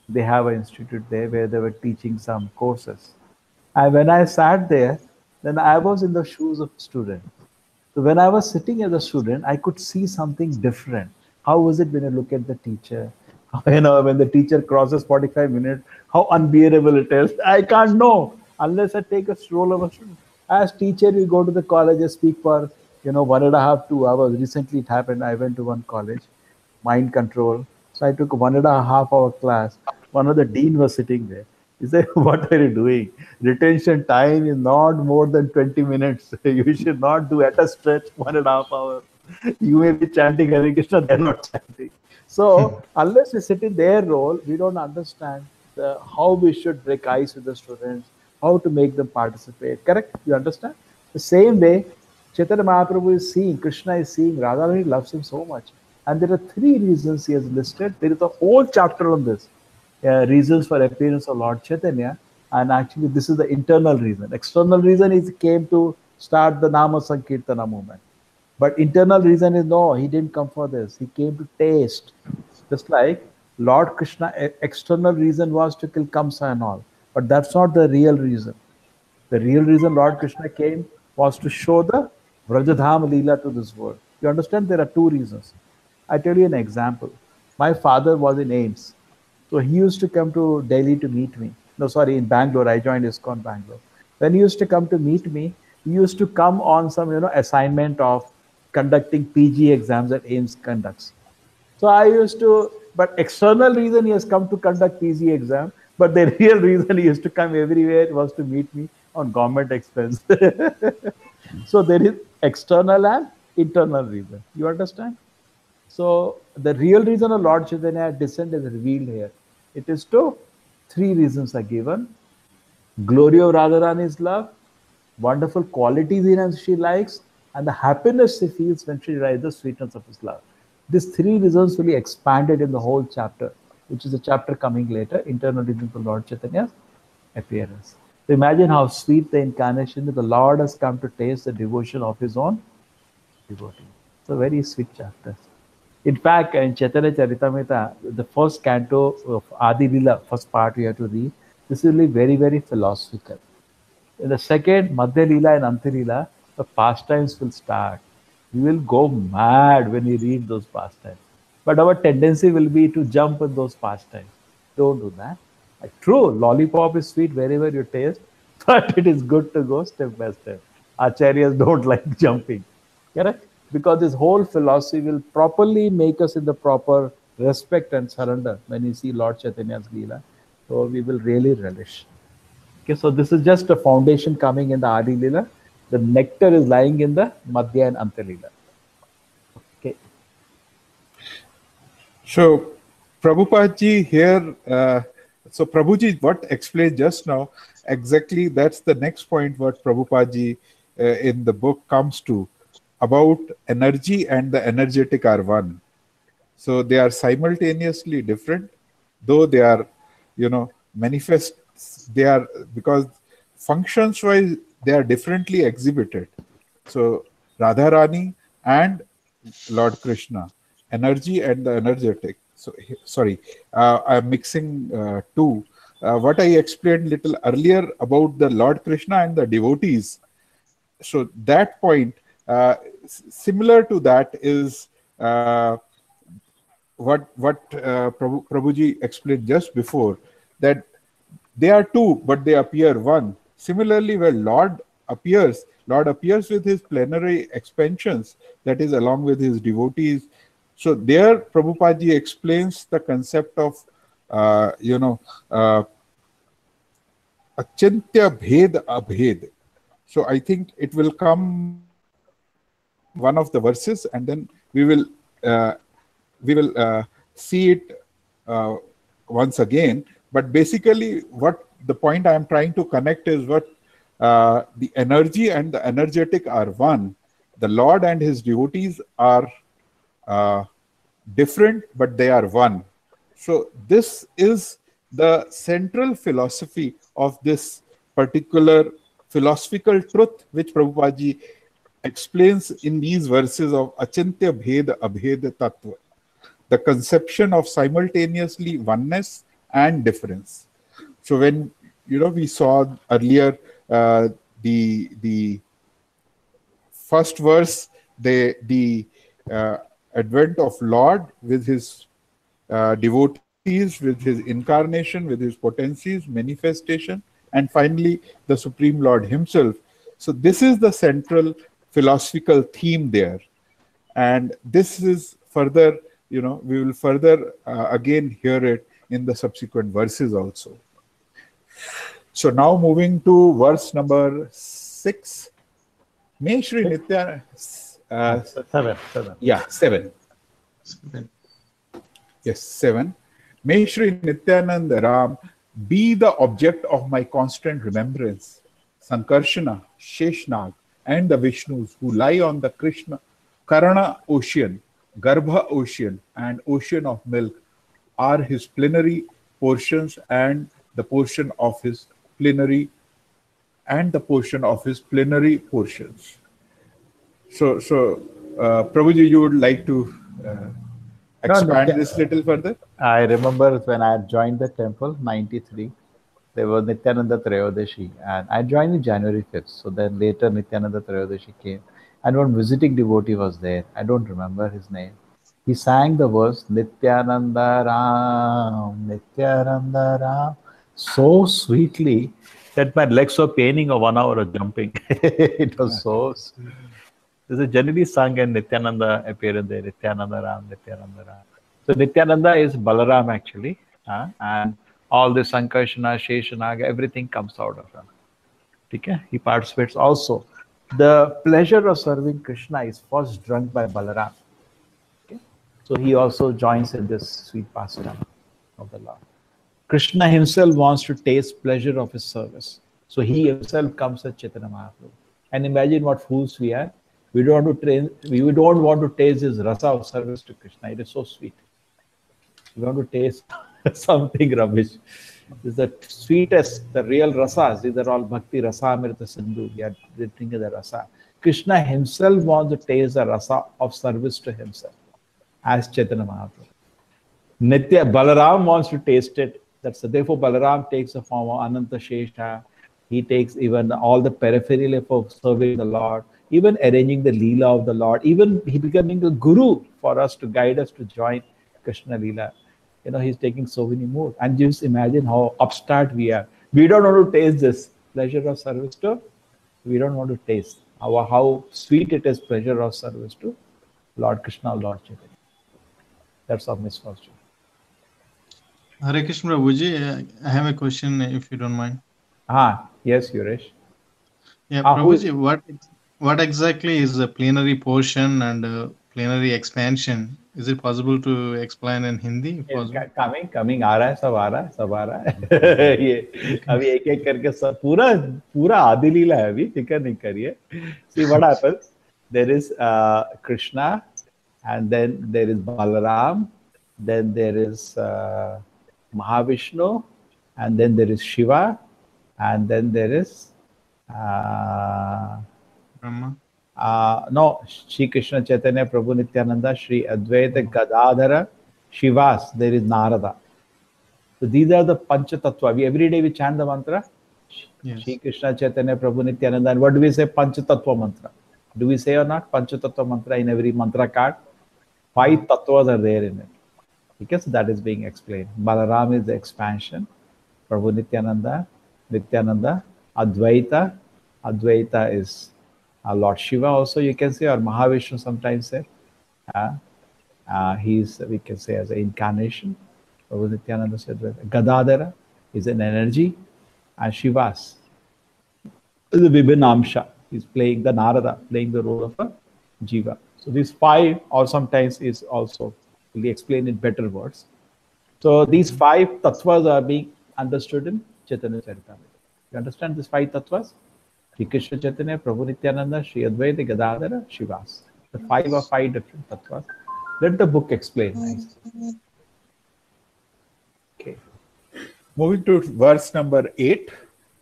They have an institute there where they were teaching some courses. And when I sat there, then I was in the shoes of a student. So when I was sitting as a student, I could see something different. How was it when you look at the teacher? When the teacher crosses 45 minutes, how unbearable it is. I can't know unless I take a stroll of a student. As teacher, you go to the college and speak for, 1.5, 2 hours. Recently it happened. I went to one college, mind control. So I took 1.5 hour class. One of the dean was sitting there. He said, what are you doing? Retention time is not more than 20 minutes. You should not do at a stretch 1.5 hours. You may be chanting Hare Krishna, they're not chanting. So unless we sit in their role, we don't understand how we should break ice with the students, how to make them participate. Correct? You understand? The same way, Chaitanya Mahaprabhu is seeing, Krishna is seeing, Radharani loves him so much. And there are 3 reasons he has listed. There is a whole chapter on this. Reasons for appearance of Lord Chaitanya, and actually this is the internal reason. External reason is he came to start the Nama Sankirtana movement. But internal reason is no, he didn't come for this. He came to taste. Just like Lord Krishna, external reason was to kill Kamsa and all. But that's not the real reason. The real reason Lord Krishna came was to show the Vrajadham Leela to this world. You understand? There are 2 reasons. I tell you an example. My father was in AIMS. So he used to come to Delhi to meet me. No, sorry, in Bangalore. I joined ISKCON Bangalore. When he used to come to meet me, he used to come on some, assignment of conducting PG exams that AIMS conducts. So I used to, but external reason he has come to conduct PG exam, but the real reason he used to come everywhere was to meet me on government expense. So there is external and internal reason. You understand? So the real reason of Lord Chaitanya descent is revealed here. It is to 3 reasons are given. Glory of Radharani's love, wonderful qualities in him she likes, and the happiness she feels when she realizes the sweetness of his love. These 3 reasons will be expanded in the whole chapter, which is a chapter coming later, internal reasons for Lord Chaitanya's appearance. So imagine how sweet the incarnation is. The Lord has come to taste the devotion of his own devotee. It's a very sweet chapter. In fact, in Chaitanya Charitamrita, the first canto of Adi Lila, first part we have to read, this will be very, very philosophical. In the second, Madhya Lila and Anta Lila, the pastimes will start. You will go mad when you read those pastimes. But our tendency will be to jump in those pastimes. Don't do that. True, lollipop is sweet wherever you taste, but it is good to go step by step. Acharyas don't like jumping. Correct? Because this whole philosophy will properly make us in the proper respect and surrender when we see Lord Chaitanya's Leela. So we will really relish. Okay, so this is just a foundation coming in the Adi Leela. The nectar is lying in the Madhya and Anta Leela. Okay. So, Prabhupada here, so Prabhuji, what explained just now, exactly that's the next point what Prabhupada in the book comes to, about energy and the energetic are one. So they are simultaneously different, though they are, manifest, they are, because functions wise, they are differently exhibited. So Radharani and Lord Krishna, energy and the energetic. So sorry, I'm mixing 2. What I explained little earlier about the Lord Krishna and the devotees. So that point, similar to that is what Prabhuji explained just before, that they are 2, but they appear 1. Similarly, when Lord appears with his plenary expansions, that is along with his devotees. So there Prabhupada explains the concept of, achintya bhed abhed. So I think it will come one of the verses, and then we will see it once again. But basically, what the point I am trying to connect is what the energy and the energetic are one. The Lord and his devotees are different, but they are one. So this is the central philosophy of this particular philosophical truth, which Prabhupada explains in these verses of Achintya Bheda Abheda Tattva, the conception of simultaneously oneness and difference. So when we saw earlier the first verse, the advent of Lord with his devotees, with his incarnation, with his potencies, manifestation, and finally the Supreme Lord himself. So this is the central philosophical theme there. And this is further, we will further again hear it in the subsequent verses also. So now moving to verse number 6. May Shri Nitya... 7. Yeah, 7. Yes, 7. May Shri Nityananda Ram be the object of my constant remembrance. Sankarshana, Sheshnag, and the Vishnus who lie on the Krishna Karana ocean, Garbha ocean, and ocean of milk are his plenary portions and the portion of his plenary portions. So, Prabhuji, you would like to expand this little further? I remember when I had joined the temple, 93, there was Nityananda Trayodashi, and I joined in January 5th. So then later Nityananda Trayodashi came, and one visiting devotee was there. I don't remember his name. He sang the verse Nityananda Ram, so sweetly that my legs were paining of 1 hour of jumping. It was so sweet. There's a generally sung and Nityananda appeared there, Nityananda Ram. So Nityananda is Balaram actually, and all the Sankarshana, Sheshanaga, everything comes out of him. Okay? He participates also. The pleasure of serving Krishna is first drunk by Balaram. Okay? So he also joins in this sweet pastime of the Lord. Krishna himself wants to taste pleasure of his service. So he himself comes as Chaitanya Mahaprabhu. And imagine what fools we are. We don't want to taste this rasa of service to Krishna. It is so sweet. We want to taste something rubbish. This is the sweetest, the real rasas. These are all bhakti rasa amrita sindhu. We are drinking the rasa. Krishna himself wants to taste the rasa of service to himself as Chaitanya Mahaprabhu. Nitya Balaram wants to taste it. Therefore Balaram takes the form of Ananta Shesha. He takes even all the peripheral of serving the Lord, even arranging the Leela of the Lord, even he becoming a guru for us to guide us to join Krishna Leela. He's taking so many more. And just imagine how upstart we are. We don't want to taste this pleasure of service to. We don't want to taste how sweet it is, pleasure of service to Lord Krishna, Lord Chaitanya. That's our misfortune. Hare Krishna Prabhuji, I have a question if you don't mind. Yes, Yuresh. Yeah, Prabhuji, what exactly is the plenary portion and plenary expansion? Is it possible to explain in Hindi? Coming, आ रहा है, सब आ रहा है. ये अभी एक करके सब पूरा आदि लीला है अभी, फिकर नहीं करिए. See what happens? There is Krishna, and then there is Balaram, then there is Mahavishnu, and then there is Shiva, and then there is Brahma. No, Shri Krishna Chaitanya Prabhu Nityananda, Shri Advaita Gadadhara, Shivas, there is Narada. So these are the Pancha Tattva. Every day we chant the mantra. Yes. Shri Krishna Chaitanya Prabhu Nityananda. And what do we say? Pancha Tattva mantra. Do we say or not? Pancha Tattva mantra in every mantra card. 5 tattvas are there in it. Because that is being explained. Balaram is the expansion. Prabhu Nityananda, Advaita. Advaita is Lord Shiva also, you can say, or Mahavishnu sometimes say. He's, we can say, as an incarnation. Prabhu Nityananda said, Gadadhara is an energy, and Shivas is a Vibhinamsha. He's playing the Narada, playing the role of a Jiva. So these 5, or sometimes is also, will explain in better words. So these 5 tattvas are being understood in Chaitanya Charitamrita. You understand these 5 tattvas? Shri Krishna Chaitanya, Prabhu Nityananda, Shri Advaita, Gadadhara, Shivas. The 5 are 5 different tattvas. Let the book explain nicely. Okay. Moving to verse number 8.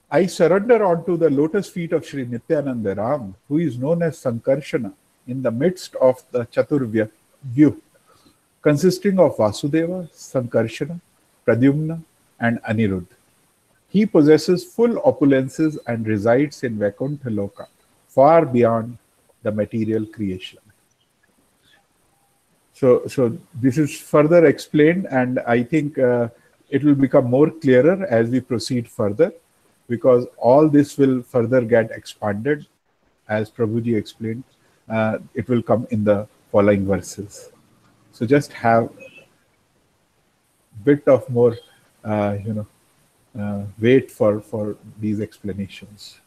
I surrender onto the lotus feet of Sri Nityananda Ram, who is known as Sankarshana, in the midst of the Chaturvya view, consisting of Vasudeva, Sankarshana, Pradyumna, and Aniruddha. He possesses full opulences and resides in Vaikuntha Loka, far beyond the material creation. So this is further explained, and I think it will become more clearer as we proceed further, because all this will further get expanded, as Prabhuji explained. It will come in the following verses. So just have bit of more, wait for these explanations.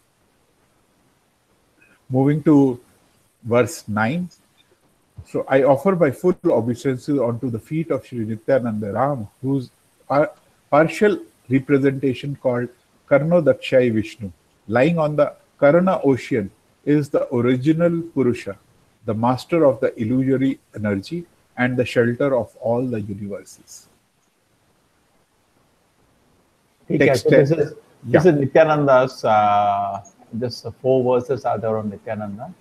Moving to verse 9. So I offer my full obeisances onto the feet of Sri Nityananda Ram, whose partial representation called Karnodakshai Vishnu, lying on the Karana ocean, is the original Purusha, the master of the illusory energy and the shelter of all the universes. This is Nityananda's, just 4 verses are there on Nityananda.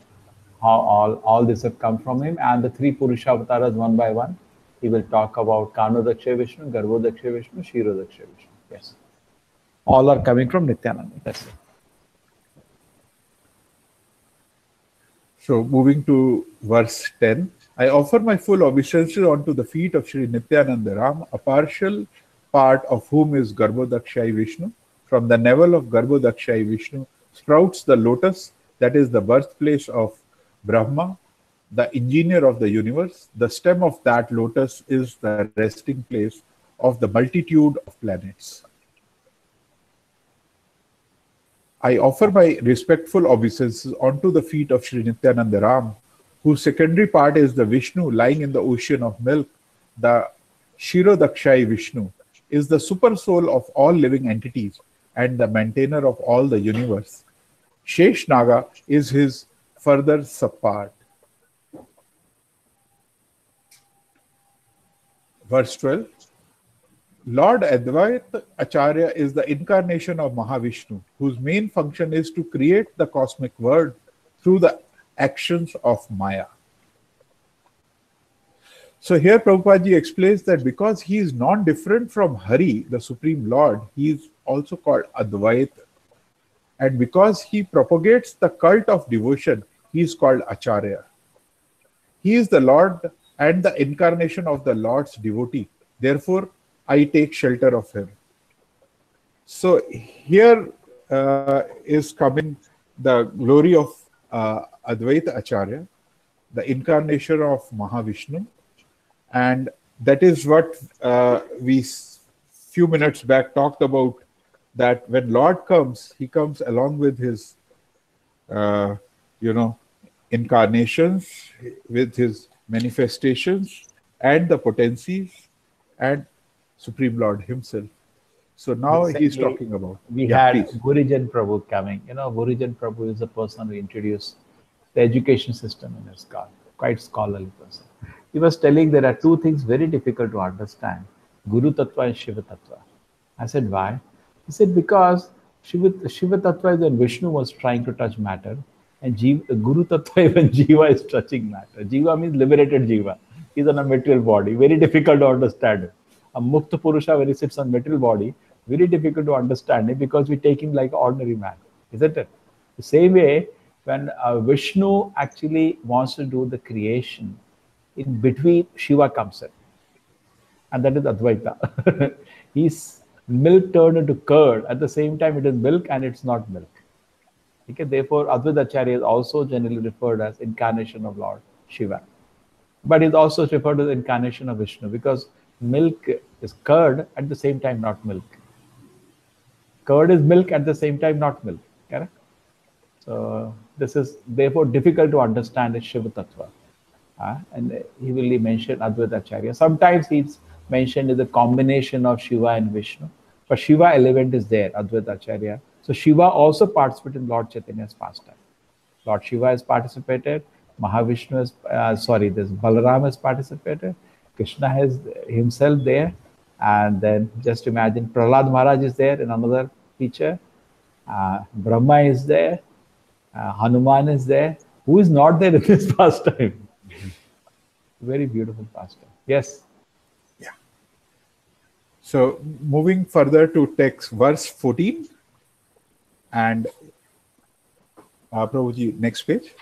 How all this have come from him, and the 3 Purusha avatars one by one. He will talk about Karnodakshay Vishnu, Garbhodakshay Vishnu, Kshirodakshay Vishnu. Yes. All are coming from Nityananda. That's it. So moving to verse 10. I offer my full obeisances onto the feet of Sri Nityananda Ram, a partial part of whom is Garbhodakshay Vishnu. From the navel of Garbhodakshay Vishnu sprouts the lotus, that is the birthplace of Brahma, the engineer of the universe. The stem of that lotus is the resting place of the multitude of planets. I offer my respectful obeisances onto the feet of Sri Nityananda Ram, whose secondary part is the Vishnu lying in the ocean of milk. The Kshirodakshay Vishnu is the super soul of all living entities and the maintainer of all the universe. Sheshnaga is his further subpart. Verse 12. Lord Advaita Acharya is the incarnation of Mahavishnu, whose main function is to create the cosmic world through the actions of Maya. So here Prabhupada explains that because he is non-different from Hari, the Supreme Lord, he is also called Advaita. And because he propagates the cult of devotion, he is called Acharya. He is the Lord and the incarnation of the Lord's devotee. Therefore, I take shelter of him. So here is coming the glory of Advaita Acharya, the incarnation of Mahavishnu. And that is what we few minutes back talked about, that when Lord comes, he comes along with his, incarnations, with his manifestations and the potencies and Supreme Lord himself. So now he's talking about. We had Gurijan Prabhu coming. Gurijan Prabhu is the person who introduced the education system in his school, quite scholarly person. He was telling there are 2 things very difficult to understand: Guru Tattva and Shiva Tattva. I said, why? He said, because Shiva Tattva is when Vishnu was trying to touch matter, and Guru Tattva is when Jiva is touching matter. Jiva means liberated Jiva. He's on a material body. Very difficult to understand. A Mukta Purusha, when he sits on material body, very difficult to understand it, because we take him like ordinary man. Isn't it? The same way, when Vishnu actually wants to do the creation, in between Shiva comes in. And that is Advaita. He's milk turned into curd. At the same time, it is milk and it's not milk. Okay? Therefore, Advaita Acharya is also generally referred as incarnation of Lord Shiva. But he's also referred to the incarnation of Vishnu, because milk is curd, at the same time not milk. Curd is milk, at the same time not milk. Correct? So this is therefore difficult to understand as Shiva Tattva. And he will mention Advaita Acharya. Sometimes he's mentioned as a combination of Shiva and Vishnu. But Shiva element is there, Advaita Acharya. So Shiva also participated in Lord Chaitanya's pastime. Lord Shiva has participated. Mahavishnu has, this Balaram has participated. Krishna has himself there. And then just imagine Prahlad Maharaj is there in another picture. Brahma is there. Hanuman is there. Who is not there in this pastime? Very beautiful pastime. Yes. Yeah. So moving further to text verse 14 and Prabhuji, next page.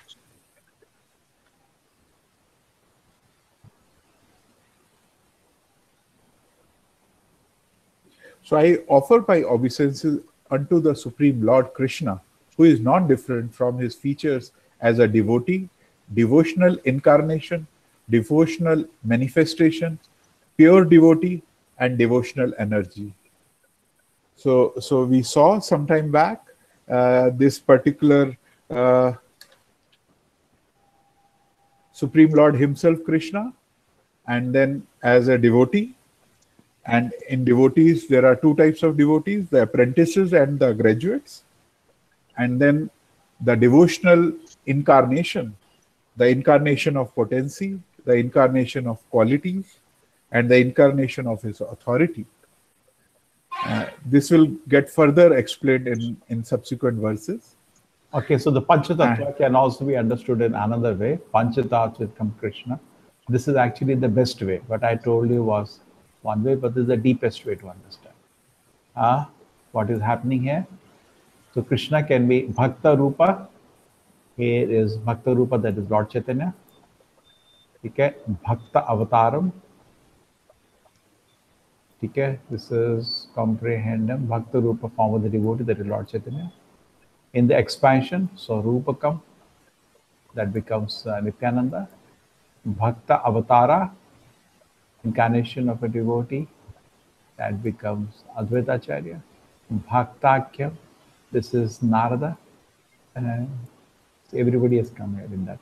So I offer my obeisances unto the Supreme Lord Krishna, who is not different from his features as a devotee, devotional incarnation, devotional manifestation, pure devotee, and devotional energy. So we saw some time back this particular Supreme Lord himself, Krishna, and then as a devotee. And in devotees, there are two types of devotees, the apprentices and the graduates. And then the devotional incarnation, the incarnation of potency, the incarnation of qualities, and the incarnation of his authority. This will get further explained in subsequent verses. Okay, so the Panchatattva can also be understood in another way. Panchatattva from Krishna. This is actually the best way. What I told you was one way, but this is the deepest way to understand. What is happening here? So Krishna can be Bhakta Rupa. Here is Bhakta Rupa, that is Lord Chaitanya. Okay, Bhakta Avataram. Okay, this is comprehendum. Bhakta Rupa, form of the devotee, that is Lord Chaitanya. In the expansion, so Rupakam, that becomes Nityananda. Bhakta Avatara, incarnation of a devotee, that becomes Advaita Acharya. Bhaktakyam, this is Narada. So everybody has come here in that way.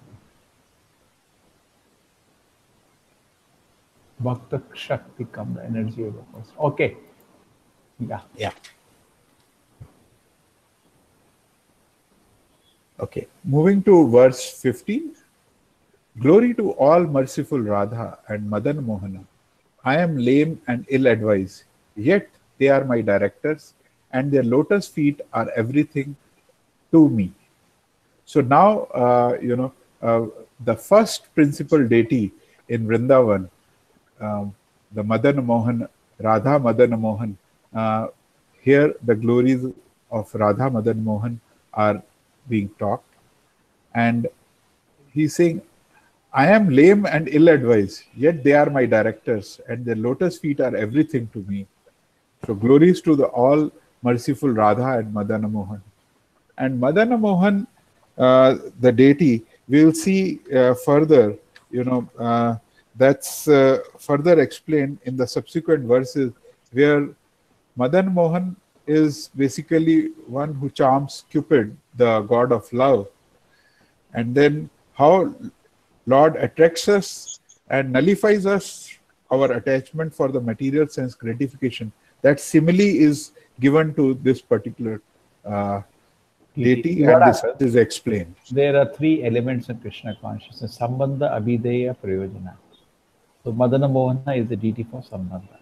Bhakta Shakti come, the energy of the person. Okay. Yeah. Okay. Moving to verse 15. Glory to all merciful Radha and Madan Mohana. I am lame and ill-advised, yet they are my directors, and their lotus feet are everything to me. So now, the first principal deity in Vrindavan, the Madan Mohan, Radha Madan Mohan, here the glories of Radha Madan Mohan are being talked. And he's saying, I am lame and ill-advised, yet they are my directors, and their lotus feet are everything to me. So glories to the all merciful Radha and Madana Mohan. And Madana Mohan, the deity, we'll see further, that's further explained in the subsequent verses, where Madan Mohan is basically one who charms Cupid, the god of love. And then how Lord attracts us and nullifies us, our attachment for the material sense gratification. That simile is given to this particular deity, and this is explained. There are three elements in Krishna consciousness: Sambandha, Abhideya, Prayojana. So Madana Mohana is the deity for Sambandha.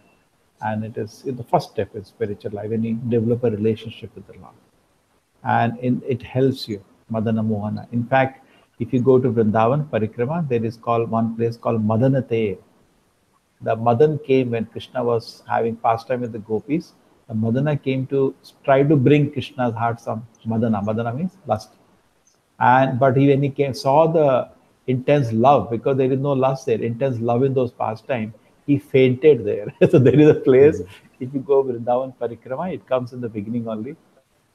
And it is the first step in spiritual life when you develop a relationship with the Lord. And it helps you, Madana Mohana. In fact, if you go to Vrindavan, Parikrama, there is one place called Madanate. The Madan came when Krishna was having pastime with the gopis. The Madana came to try to bring Krishna's heart some Madana. Madana means lust. But when he saw the intense love, because there is no lust there, intense love in those pastimes, he fainted there. So there is a place, if you go Vrindavan Parikrama, it comes in the beginning only,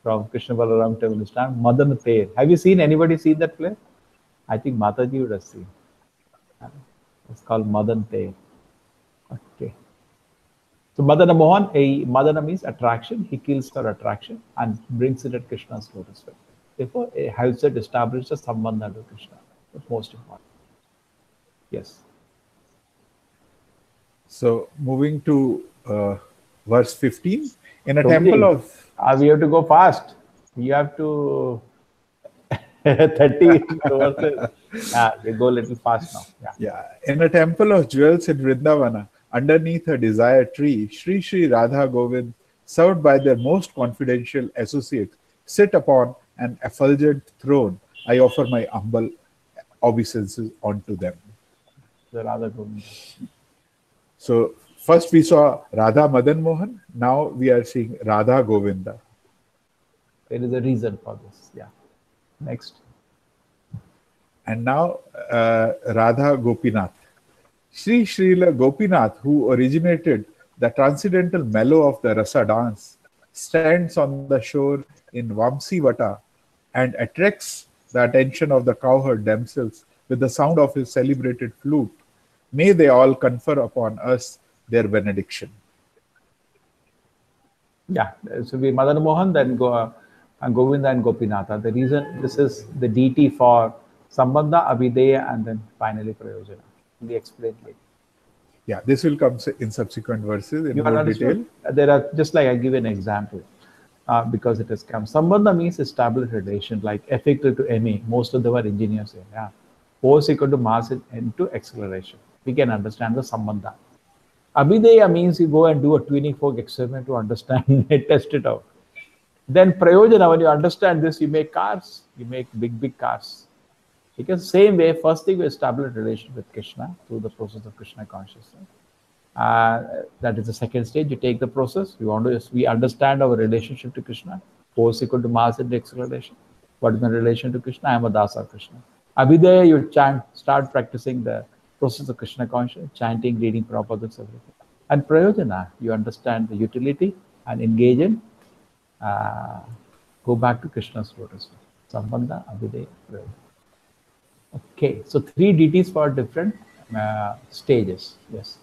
from Krishna Balaram Temple, Madan Ter. Have you seen anybody seen that place? I think Mataji would have seen. It's called Madan Ter. Okay. So Madana Mohan, Madana means attraction. He kills for attraction and brings it at Krishna's lotus feet. Therefore, it helps it establish a sambandha to Krishna. That's most important. Yes. So moving to verse 15, in a temple of... we have to go fast. You have to 30 verses. They go a little fast now. Yeah. In a temple of jewels in Vrindavana, underneath a desire tree, Sri Sri Radha Govind, served by their most confidential associate, sit upon an effulgent throne. I offer my humble obeisances unto them. The Radha Govinda. So first we saw Radha Madan Mohan, now we are seeing Radha Govinda. There is a reason for this. Yeah. Next. And now Radha Gopinath. Sri Srila Gopinath, who originated the transcendental mellow of the rasa dance, stands on the shore in Vamsivata and attracts the attention of the cowherd themselves with the sound of his celebrated flute. May they all confer upon us their benediction. Yeah, so we Madan Mohan, then Govinda and Gopinatha. The reason this is the deity for Sambandha, Abhideya, and then finally Prayojana. We explained later. Yeah, this will come in subsequent verses in more detail. There are, just like I give an example, because it has come. Sambandha means established relation, like effective to ME. Most of them are engineers here. Yeah. Force equal to mass into acceleration. We can understand the Sambandha. Abhideya means you go and do a tuning fork experiment to understand and test it out. Then Prayojana, when you understand this, you make cars, you make big cars. Because same way, first thing we establish a relation with Krishna through the process of Krishna consciousness. That is the second stage. You take the process. We understand our relationship to Krishna. Force equal to mass into acceleration. What is my relation to Krishna? I am a dasa of Krishna. Abhideya, you chant, start practicing the process of Krishna consciousness, chanting, reading Prabhupada's, everything. And Prayojana, you understand the utility and engage in, go back to Krishna's lotus. Sambandha, Abhideya, Prayojana. Okay, so 3 deities for different stages. Yes.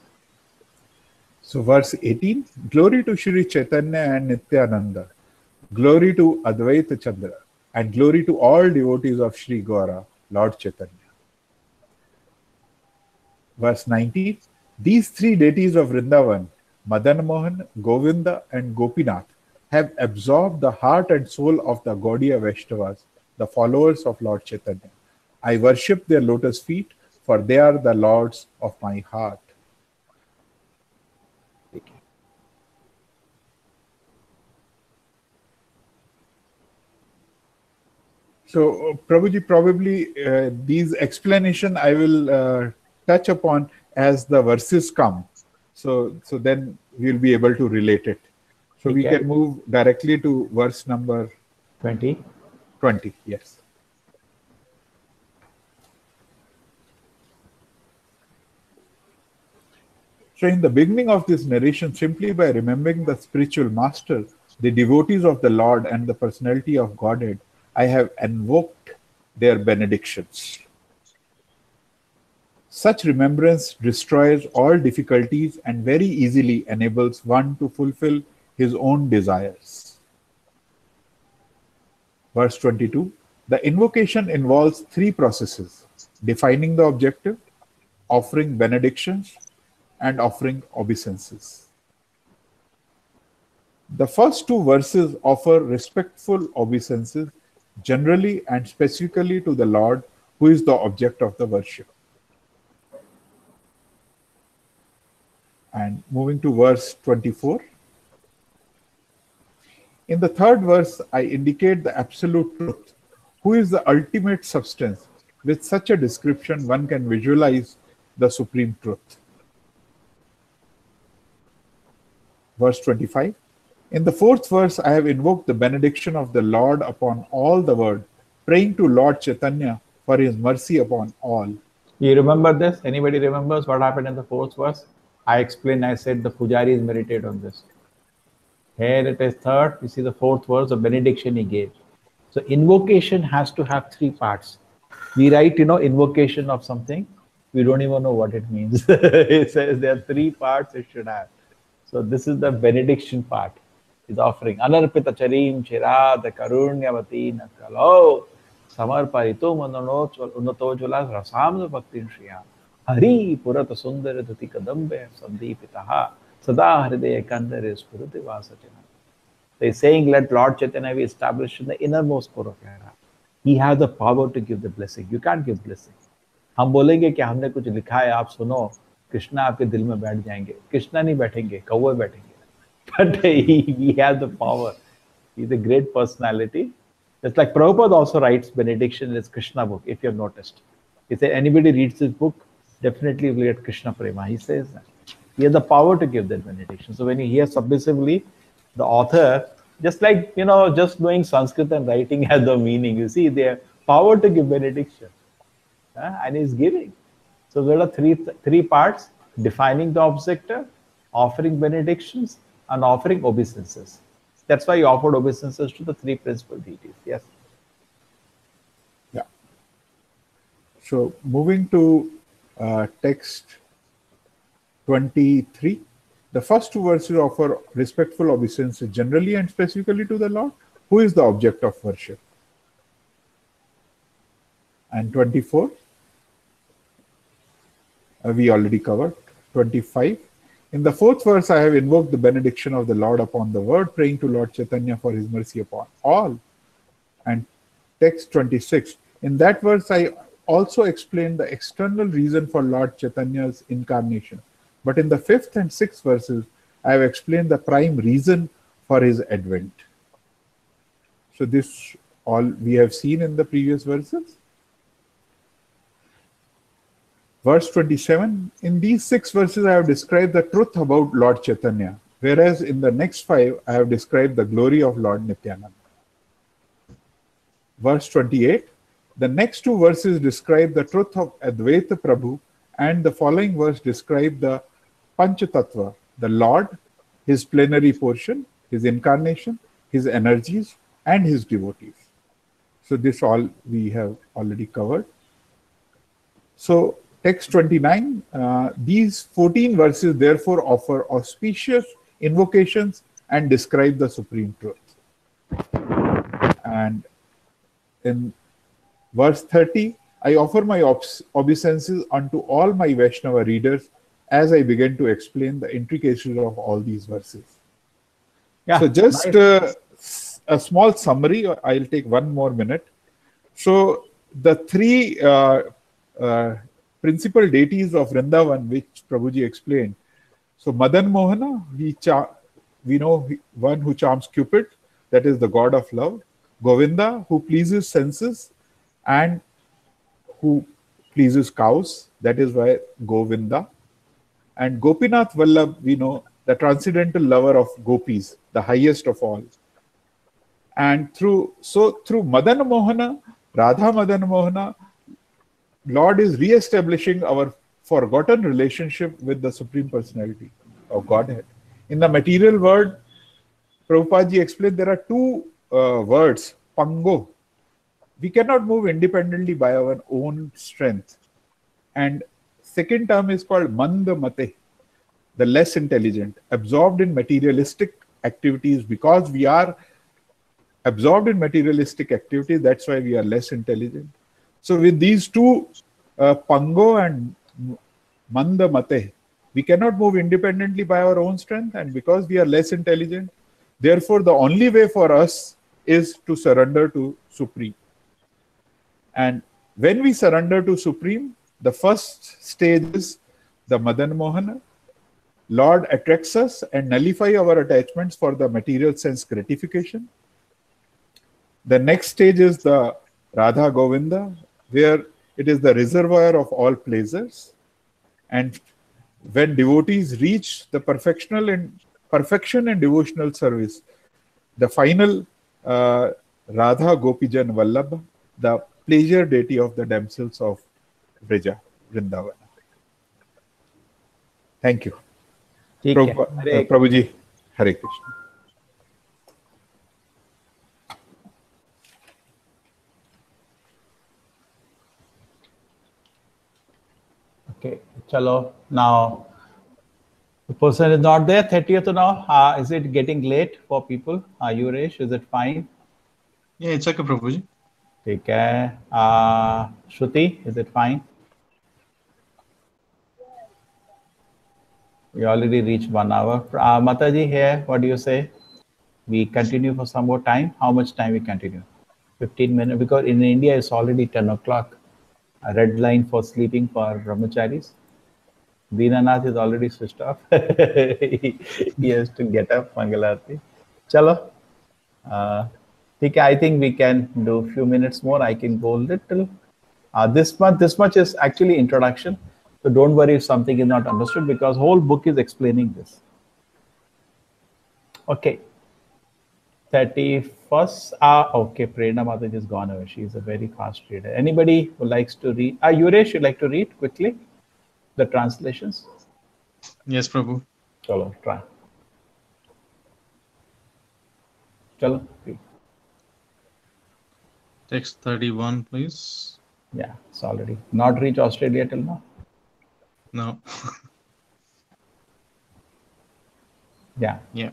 So verse 18, glory to Shri Chaitanya and Nityananda, glory to Advaita Chandra, and glory to all devotees of Shri Gaura, Lord Chaitanya. Verse 19, these 3 deities of Vrindavan, Madan Mohan, Govinda, and Gopinath, have absorbed the heart and soul of the Gaudiya Vaishnavas, the followers of Lord Chaitanya. I worship their lotus feet, for they are the lords of my heart. So, Prabhuji, probably these explanation I will touch upon as the verses come. So then we'll be able to relate it. So we can move directly to verse number 20. 20, yes. So in the beginning of this narration, simply by remembering the spiritual master, the devotees of the Lord and the personality of Godhead, I have invoked their benedictions. Such remembrance destroys all difficulties and very easily enables one to fulfill his own desires. Verse 22, the invocation involves 3 processes: defining the objective, offering benedictions, and offering obeisances. The first 2 verses offer respectful obeisances generally and specifically to the Lord, who is the object of the worship. And moving to verse 24. In the 3rd verse, I indicate the absolute truth, who is the ultimate substance. With such a description, one can visualize the supreme truth. Verse 25. In the 4th verse, I have invoked the benediction of the Lord upon all the world, praying to Lord Chaitanya for his mercy upon all. You remember this? Anybody remembers what happened in the 4th verse? I explained, I said the pujaris meditate on this. Here it is 3rd, you see the 4th verse, the benediction he gave. So invocation has to have 3 parts. We write, invocation of something, we don't even know what it means. It says there are 3 parts it should have. So this is the benediction part. Is offering. Anarpita charim chirada karunyavati nakalo samarparito unnatojola rasam bhaktin shriya hari purata sundara dhuti kadambe sandipitaha sada hridaya kandare spurati vasachana. They are saying, let Lord Chaitanya be established in the innermost core of your heart. He has the power to give the blessing. You can't give blessing. हम बोलेंगे कि हमने कुछ लिखा है, आप सुनो, कृष्णा आपके दिल में बैठ जाएंगे. कृष्णा नहीं बैठेंगे, कौवे बैठेंगे. But he has the power. He's a great personality. It's like Prabhupada also writes benediction in his Krishna book, if you have noticed. He said, anybody reads his book, definitely will get Krishna Prema. He says that. He has the power to give that benediction. So when you hear submissively, the author, just like, just knowing Sanskrit and writing has the meaning. You see, they have power to give benediction. And he's giving. So there are three parts: defining the objective, offering benedictions, and offering obeisances. That's why he offered obeisances to the three principal deities. Yes. Yeah. So moving to text 23, the first two verses offer respectful obeisances generally and specifically to the Lord, who is the object of worship. And 24, we already covered. 25, in the fourth verse, I have invoked the benediction of the Lord upon the word, praying to Lord Caitanya for his mercy upon all. And text 26, in that verse, I also explained the external reason for Lord Caitanya's incarnation. But in the fifth and sixth verses, I have explained the prime reason for his advent. So this all we have seen in the previous verses. Verse 27, in these 6 verses, I have described the truth about Lord Caitanya, whereas in the next 5, I have described the glory of Lord Nityananda. Verse 28, the next 2 verses describe the truth of Advaita Prabhu, and the following verse describe the Panchatattva, the Lord, his plenary portion, his incarnation, his energies, and his devotees. So this all we have already covered. So text 29, these 14 verses therefore offer auspicious invocations and describe the supreme truth. And in verse 30, I offer my obeisances unto all my Vaishnava readers as I begin to explain the intricacies of all these verses. Yeah, so just nice. A small summary, I'll take 1 more minute. So the 3 principal deities of Vrindavan, which Prabhuji explained. So Madan Mohana, we know one who charms Cupid, that is the god of love. Govinda, who pleases senses and who pleases cows, that is why Govinda. And Gopinath Vallabh, we know, the transcendental lover of gopis, the highest of all. And through Madan Mohana, Radha Madan Mohana, Lord is re-establishing our forgotten relationship with the Supreme Personality of Godhead. In the material world, Prabhupada ji explained there are 2 words, pango. We cannot move independently by our own strength. And second term is called manda mate, the less intelligent, absorbed in materialistic activities. Because we are absorbed in materialistic activities, that's why we are less intelligent. So with these 2, Pango and Manda Mate, we cannot move independently by our own strength, and because we are less intelligent, therefore the only way for us is to surrender to Supreme. And when we surrender to Supreme, the first stage is the Madan Mohana. Lord attracts us and nullify our attachments for the material sense gratification. The next stage is the Radha Govinda, where it is the reservoir of all pleasures. And when devotees reach the perfection in devotional service, the final Radha Gopijan Vallabha, the pleasure deity of the damsels of Brija, Vrindavana. Thank you. Prabhuji, Hare Krishna. Okay, chalo. Now, the person is not there. 30th now. Is it getting late for people? Yuresh, is it fine? Yeah, it's okay, Prabhuji. ठीक है. Shruti, is it fine? We already reached 1 hour. Mataji here, what do you say? We continue for some more time. How much time we continue? 15 minutes, because in India it's already 10 o'clock. A red line for sleeping for brahmacharis. Deenanath is already switched off. He has to get up, Mangalarti. Chalo. I think we can do a few minutes more. I can go little. This much is actually introduction. So don't worry if something is not understood, because whole book is explaining this. Okay. 31st. Okay. Prerna Mataji is gone away. She is a very fast reader. Anybody who likes to read? Yuresh, you like to read quickly the translations? Yes, Prabhu. Chalo, try. Chalo, read. Text 31, please. Yeah, it's already not reached Australia till now. No. Yeah. Yeah.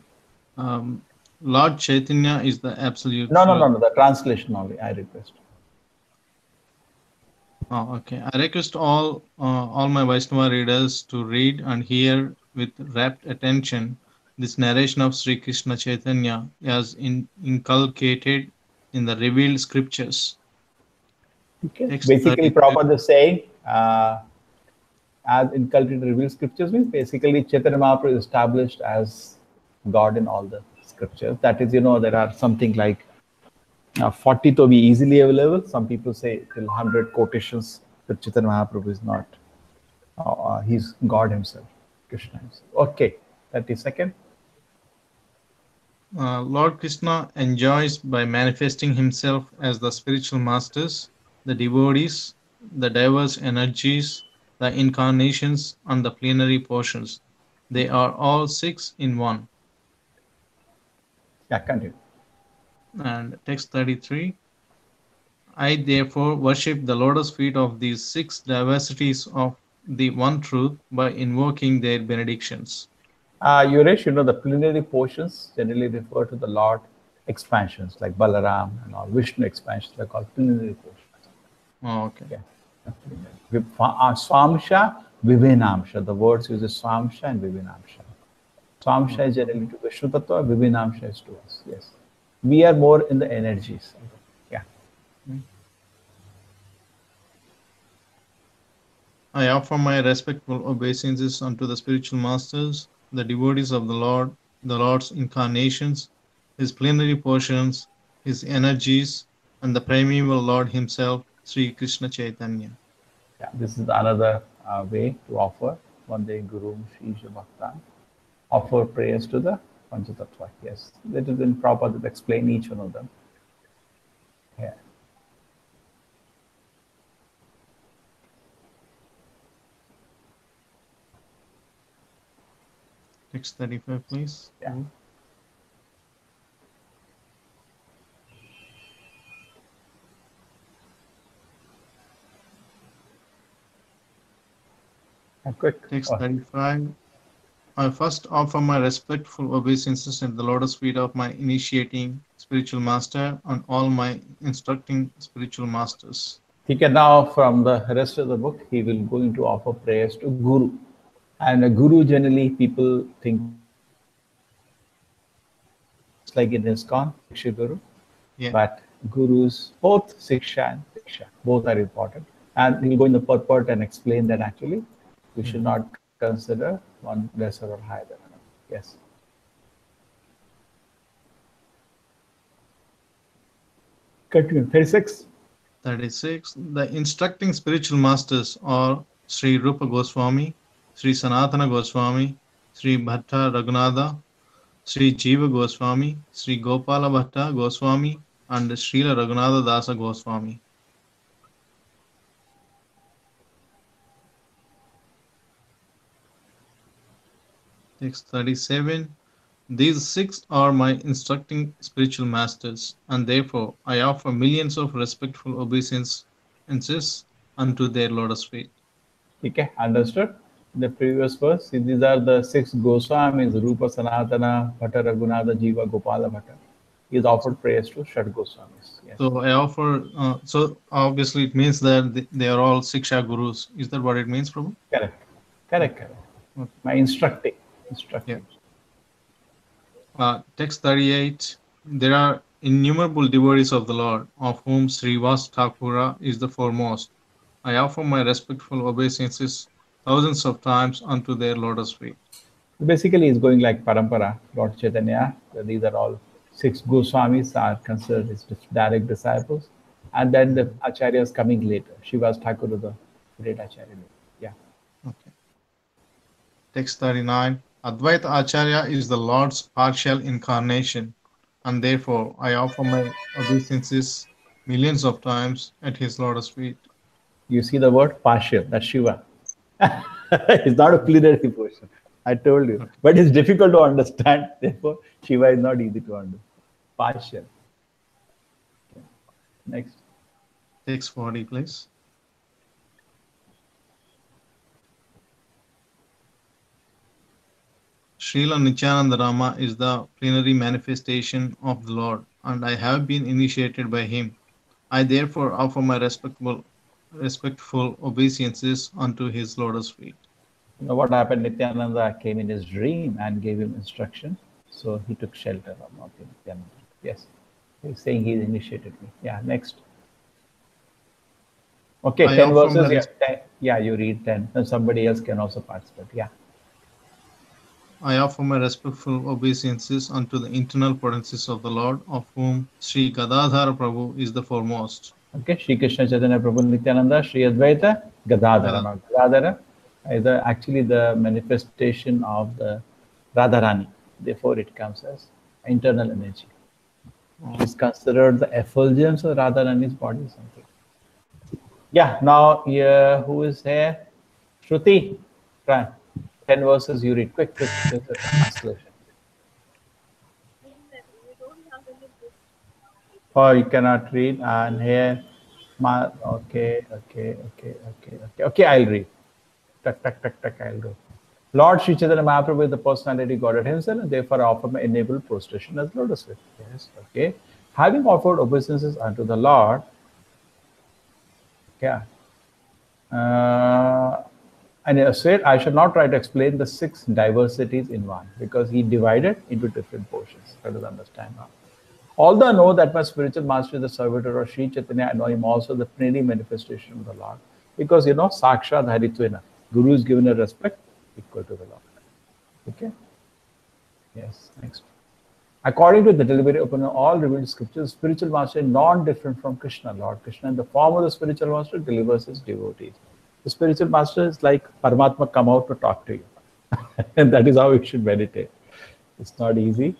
Lord Chaitanya is the absolute. No. The translation only. I request. Oh, okay. I request all my Vaishnava readers to read and hear with rapt attention this narration of Sri Krishna Chaitanya as inculcated in the revealed scriptures. Okay. Basically, Prabhupada is saying, as inculcated revealed scriptures means basically Chaitanya Mahaprabhu is established as God in all the scriptures. That is, there are something like 40 to be easily available. Some people say till 100 quotations that Chaitanya Mahaprabhu is not. He's God himself, Krishna himself. Okay, 32nd. Lord Krishna enjoys by manifesting himself as the spiritual masters, the devotees, the diverse energies, the incarnations, and the plenary portions. They are all 6 in one. Yeah, continue. And text 33. I therefore worship the lotus feet of these 6 diversities of the one truth by invoking their benedictions. Yuresh, the plenary portions generally refer to the Lord expansions like Balaram and all. Vishnu expansions are called plenary portions. Oh, okay. Yeah. Swamsha, Vivinamsha. The words use Swamsha and Vivinamsha. Swamsha is generally to Vishnu Tattva, Vivinamsha is to us. Yes. We are more in the energies. Yeah. I offer my respectful obeisances unto the spiritual masters, the devotees of the Lord, the Lord's incarnations, his plenary portions, his energies, and the primeval Lord himself, Sri Krishna Chaitanya. Yeah, this is another way to offer Vande Guru Shisha Bhaktan. Offer prayers to the Panchatattva. Yes, that is in Prabhupada to explain each one of them. Yeah. Text 35, please. Yeah. Quick. Text 35. I first offer my respectful obeisances at the lotus feet of my initiating spiritual master and all my instructing spiritual masters. He can now, from the rest of the book, he will go into offer prayers to Guru. And a Guru, generally, people think it's like in ISKCON, Shiksha Guru. Yeah. But Gurus, both Siksha and Diksha, both are important. And he'll go in the purport and explain that actually we should not consider one lesser or higher than another. Yes. Continue. 36. 36. The instructing spiritual masters are Sri Rupa Goswami, Sri Sanatana Goswami, Sri Bhatta Raghunatha, Sri Jiva Goswami, Sri Gopala Bhatta Goswami, and Srila Raghunatha Dasa Goswami. Text 37. These 6 are my instructing spiritual masters, and therefore I offer millions of respectful obeisances unto their lotus feet. Okay, understood? The previous verse, these are the 6 Goswamis, Rupa, Sanatana, Bhatta, Raghunatha, Jiva, Gopala Bhatta. He has offered prayers to Shad Goswamis. Yes. So I offer, so obviously it means that they are all Siksha Gurus. Is that what it means, Prabhu? Correct. Okay. My instructing. Yeah. Text 38. There are innumerable devotees of the Lord, of whom Srivas Thakura is the foremost. I offer my respectful obeisances thousands of times unto their lotus feet. Basically, it's going like parampara, Lord Chaitanya. These are all 6 Goswamis are considered his direct disciples. And then the acharyas coming later. Shiva's Thakur, the great acharya. Yeah. Okay. Text 39. Advaita Acharya is the Lord's partial incarnation, and therefore I offer my obeisances millions of times at his lotus feet. You see the word partial, that's Shiva. It's not a plenary portion. I told you. Okay. But it's difficult to understand. Therefore, Shiva is not easy to understand. Partial. Okay. Next. Text 40, please. Srila Nityananda Rama is the plenary manifestation of the Lord, and I have been initiated by him. I therefore offer my respectful obeisances unto his lotus feet. You know what happened? Nityananda came in his dream and gave him instruction. So he took shelter of Nityananda. Yes. He's saying he initiated me. Yeah, next. Okay, I 10 offer verses. my Yeah, 10. Yeah, you read 10. And somebody else can also participate. Yeah. I offer my respectful obeisances unto the internal potencies of the Lord, of whom Sri Gadadhara Prabhu is the foremost. Okay, Shri Krishna Chaitanya Prabhu Nityananda, Shri Advaita, Gadadhara. Now, Gadadhara is actually the manifestation of the Radharani. Therefore, it comes as internal energy. It's considered the effulgence of Radharani's body. Something. Yeah, now here, who is here? Shruti, try. 10 verses you read. Quick, translation. Oh, you cannot read. And here, okay, I'll read. I'll go. Lord Sri Chaitanya Mahaprabhu is the personality Godhead himself, and therefore I offer my enabled prostration as lotus feet. Yes, okay. Having offered obeisances unto the Lord, yeah. And I said I should not try to explain the 6 diversities in one, because he divided into different portions. Let us understand now. Although I know that my spiritual master is the servitor of Sri Chaitanya, I know him also the plenary manifestation of the Lord. Because Sakshat Haritvena, Guru is given a respect equal to the Lord. Okay? Yes, next. According to the delivery of all revealed scriptures, spiritual master is non-different from Krishna. Lord Krishna, in the form of the spiritual master, delivers his devotees. The spiritual master is like Paramatma come out to talk to you. And that is how you should meditate. It's not easy.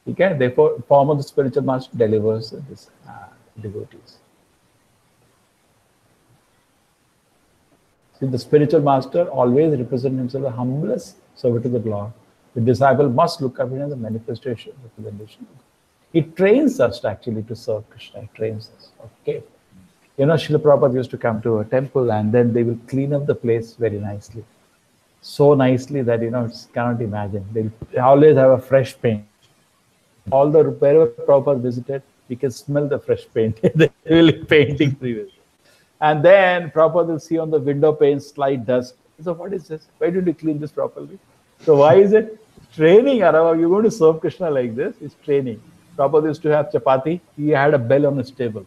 Okay? Therefore, form of the spiritual master delivers this devotees. See, the spiritual master always represents himself the humblest servant to the Lord. The disciple must look up as a manifestation, representation. He trains us actually to serve Krishna. He trains us. Okay. Srila Prabhupada used to come to a temple and then they will clean up the place very nicely. So nicely that, you cannot imagine. They always have a fresh paint. All the, wherever Prabhupada visited, you can smell the fresh paint. They will be painting previously. And then Prabhupada will see on the window pane slight dust. So what is this? Why did you clean this properly? So why is it? Training, Arava. You're going to serve Krishna like this. It's training. Prabhupada used to have chapati. He had a bell on his table.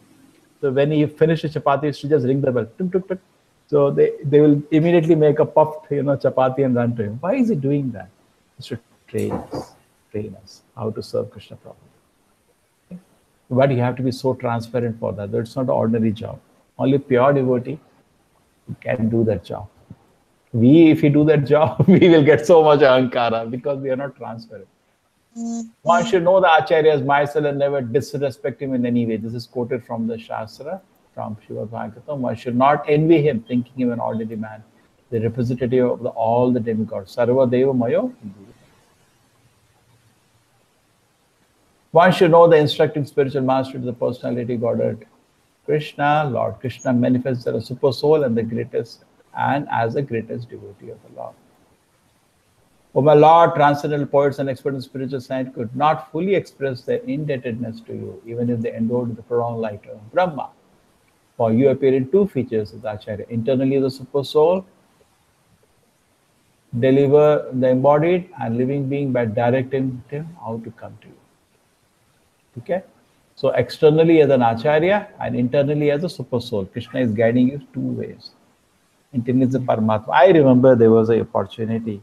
So when he finished his chapati, he used to just ring the bell. Tuk, tuk, tuk. So they will immediately make a puffed chapati and run to him. Why is he doing that? He should train us how to serve Krishna properly. Okay? But you have to be so transparent for that. It's not an ordinary job. Only pure devotee can do that job. If we do that job, we will get so much ahankara because we are not transparent. One should know the acharyas myself and never disrespect him in any way. This is quoted from the Shastra, from Shiva Bhagavatam. One should not envy him, thinking him an ordinary man, the representative of all the demigods. Sarva Deva Mayo. One should know the instructing spiritual master to the personality Godhead. Krishna, Lord Krishna manifests as a super soul and the greatest, and as the greatest devotee of the Lord. O my Lord, transcendental poets and experts in spiritual science could not fully express their indebtedness to you, even if they endowed the prolonged light of Brahma. For you appear in 2 features as Acharya. Internally, the super soul, deliver the embodied and living being by directing him how to come to you. Okay? So externally as an Acharya and internally as a super soul. Krishna is guiding you 2 ways. Intelligence of Paramatma. I remember there was an opportunity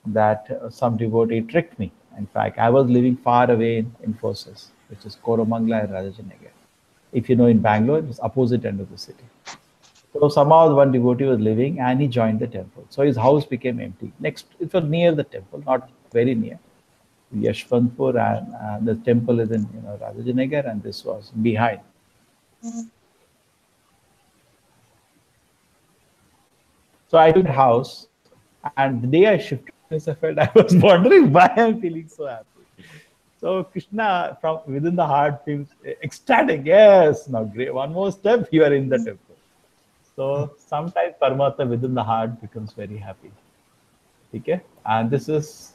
that some devotee tricked me. In fact, I was living far away in Infosys, which is Koramangala and Rajajinagar. If you know, in Bangalore, it was opposite end of the city. So somehow one devotee was living and he joined the temple. So his house became empty. Next, it was near the temple, not very near. Yashwantpur, and the temple is in Rajajinagar, and this was behind. So I took the house, and the day I shifted this, I felt I was wondering why I'm feeling so happy. So Krishna from within the heart feels ecstatic. Yes, now great. One more step, you are in the temple. So sometimes Paramatma within the heart becomes very happy. Okay, and this is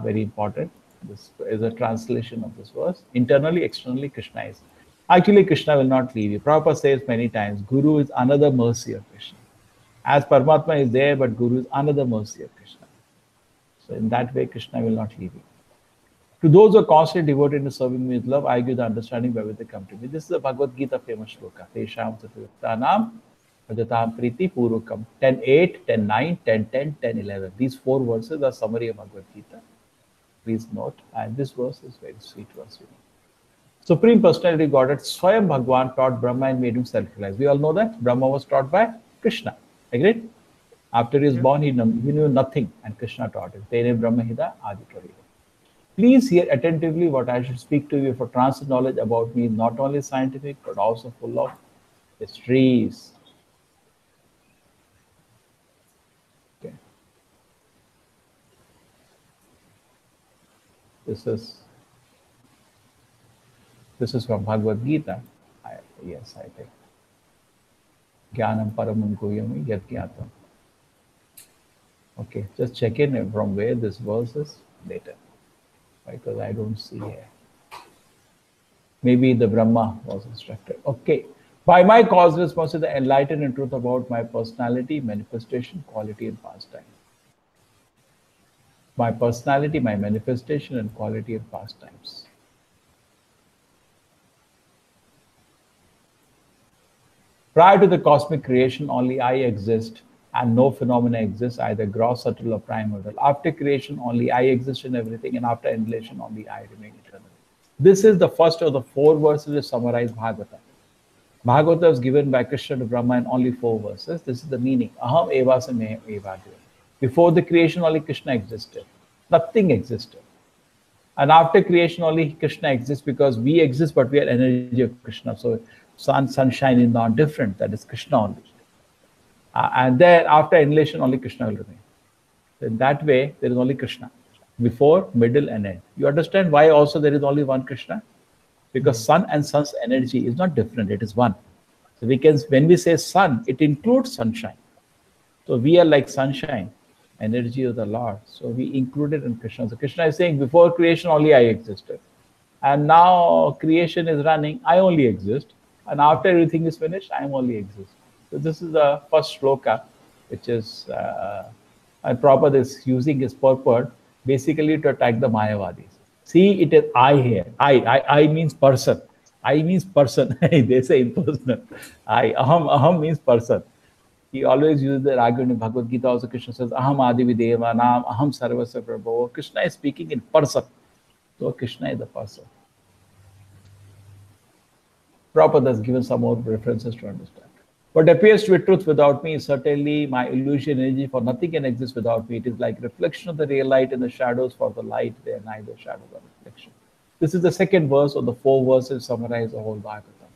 very important. This is a translation of this verse. Internally, externally, Krishna is. Actually, Krishna will not leave you. Prabhupada says many times, Guru is another mercy of Krishna. As Paramatma is there, but Guru is another mercy of Krishna. So in that way, Krishna will not leave you. To those who are constantly devoted to serving me with love, I give the understanding wherewith they come to me. This is the Bhagavad Gita famous shloka. Tesham Satyavaktanam Bhajatam Priti Purukam. 10.8, 10.9, 10.10, 10.11. These four verses are summary of Bhagavad Gita. Please note. And this verse is very sweet to us. Supreme Personality Godhead, Swayam Bhagwan taught Brahma and made him self-realized. We all know that Brahma was taught by Krishna. Agreed? After he was born, he knew nothing, and Krishna taught him. Tene Brahmahida Aditya. Please hear attentively what I should speak to you, for trance knowledge about me is not only scientific but also full of mysteries. Okay. This is from Bhagavad Gita. Yes, I think. Jnanam paramam guhyam yat jnatam. Okay, just check in from where this verse is later, because I don't see here. Maybe the Brahma was instructed. Okay. By my cause response is the enlightened in truth about my personality, manifestation, quality, and pastime. My personality, my manifestation, and quality and pastimes. Prior to the cosmic creation, only I exist, and no phenomena exists, either gross, subtle, or primordial. After creation, only I exist in everything, and after annihilation, only I remain eternal. This is the first of the four verses that summarize Bhagavata. Bhagavata was given by Krishna to Brahma in only 4 verses. This is the meaning. Aham eva sameh eva. Before the creation, only Krishna existed. Nothing existed. And after creation, only Krishna exists, because we exist, but we are energy of Krishna. So sun, sunshine is not different. That is Krishna only. And then after annihilation, only Krishna will remain. So in that way, there is only Krishna. Before, middle, and end. You understand why also there is only one Krishna? Because sun and sun's energy is not different. It is one. So we can, when we say sun, it includes sunshine. So we are like sunshine, energy of the Lord. So we included in Krishna. So Krishna is saying, before creation, only I existed. And now creation is running, I only exist. And after everything is finished, I am only exist. So this is the first shloka, which is, and Prabhupada is using his purport basically to attack the Mayavadis. See, it is I here. I means person. I means person. They say impersonal. Aham means person. He always uses the argument in Bhagavad Gita. Also, Krishna says, Aham adi videva nam, aham sarvasya prabho. Krishna is speaking in person. So Krishna is the person. Prabhupada has given some more references to understand. What appears to be truth without me is certainly my illusion energy, for nothing can exist without me. It is like reflection of the real light in the shadows. For the light, they are neither shadow nor reflection. This is the second verse of the 4 verses summarize the whole Bhagavatam.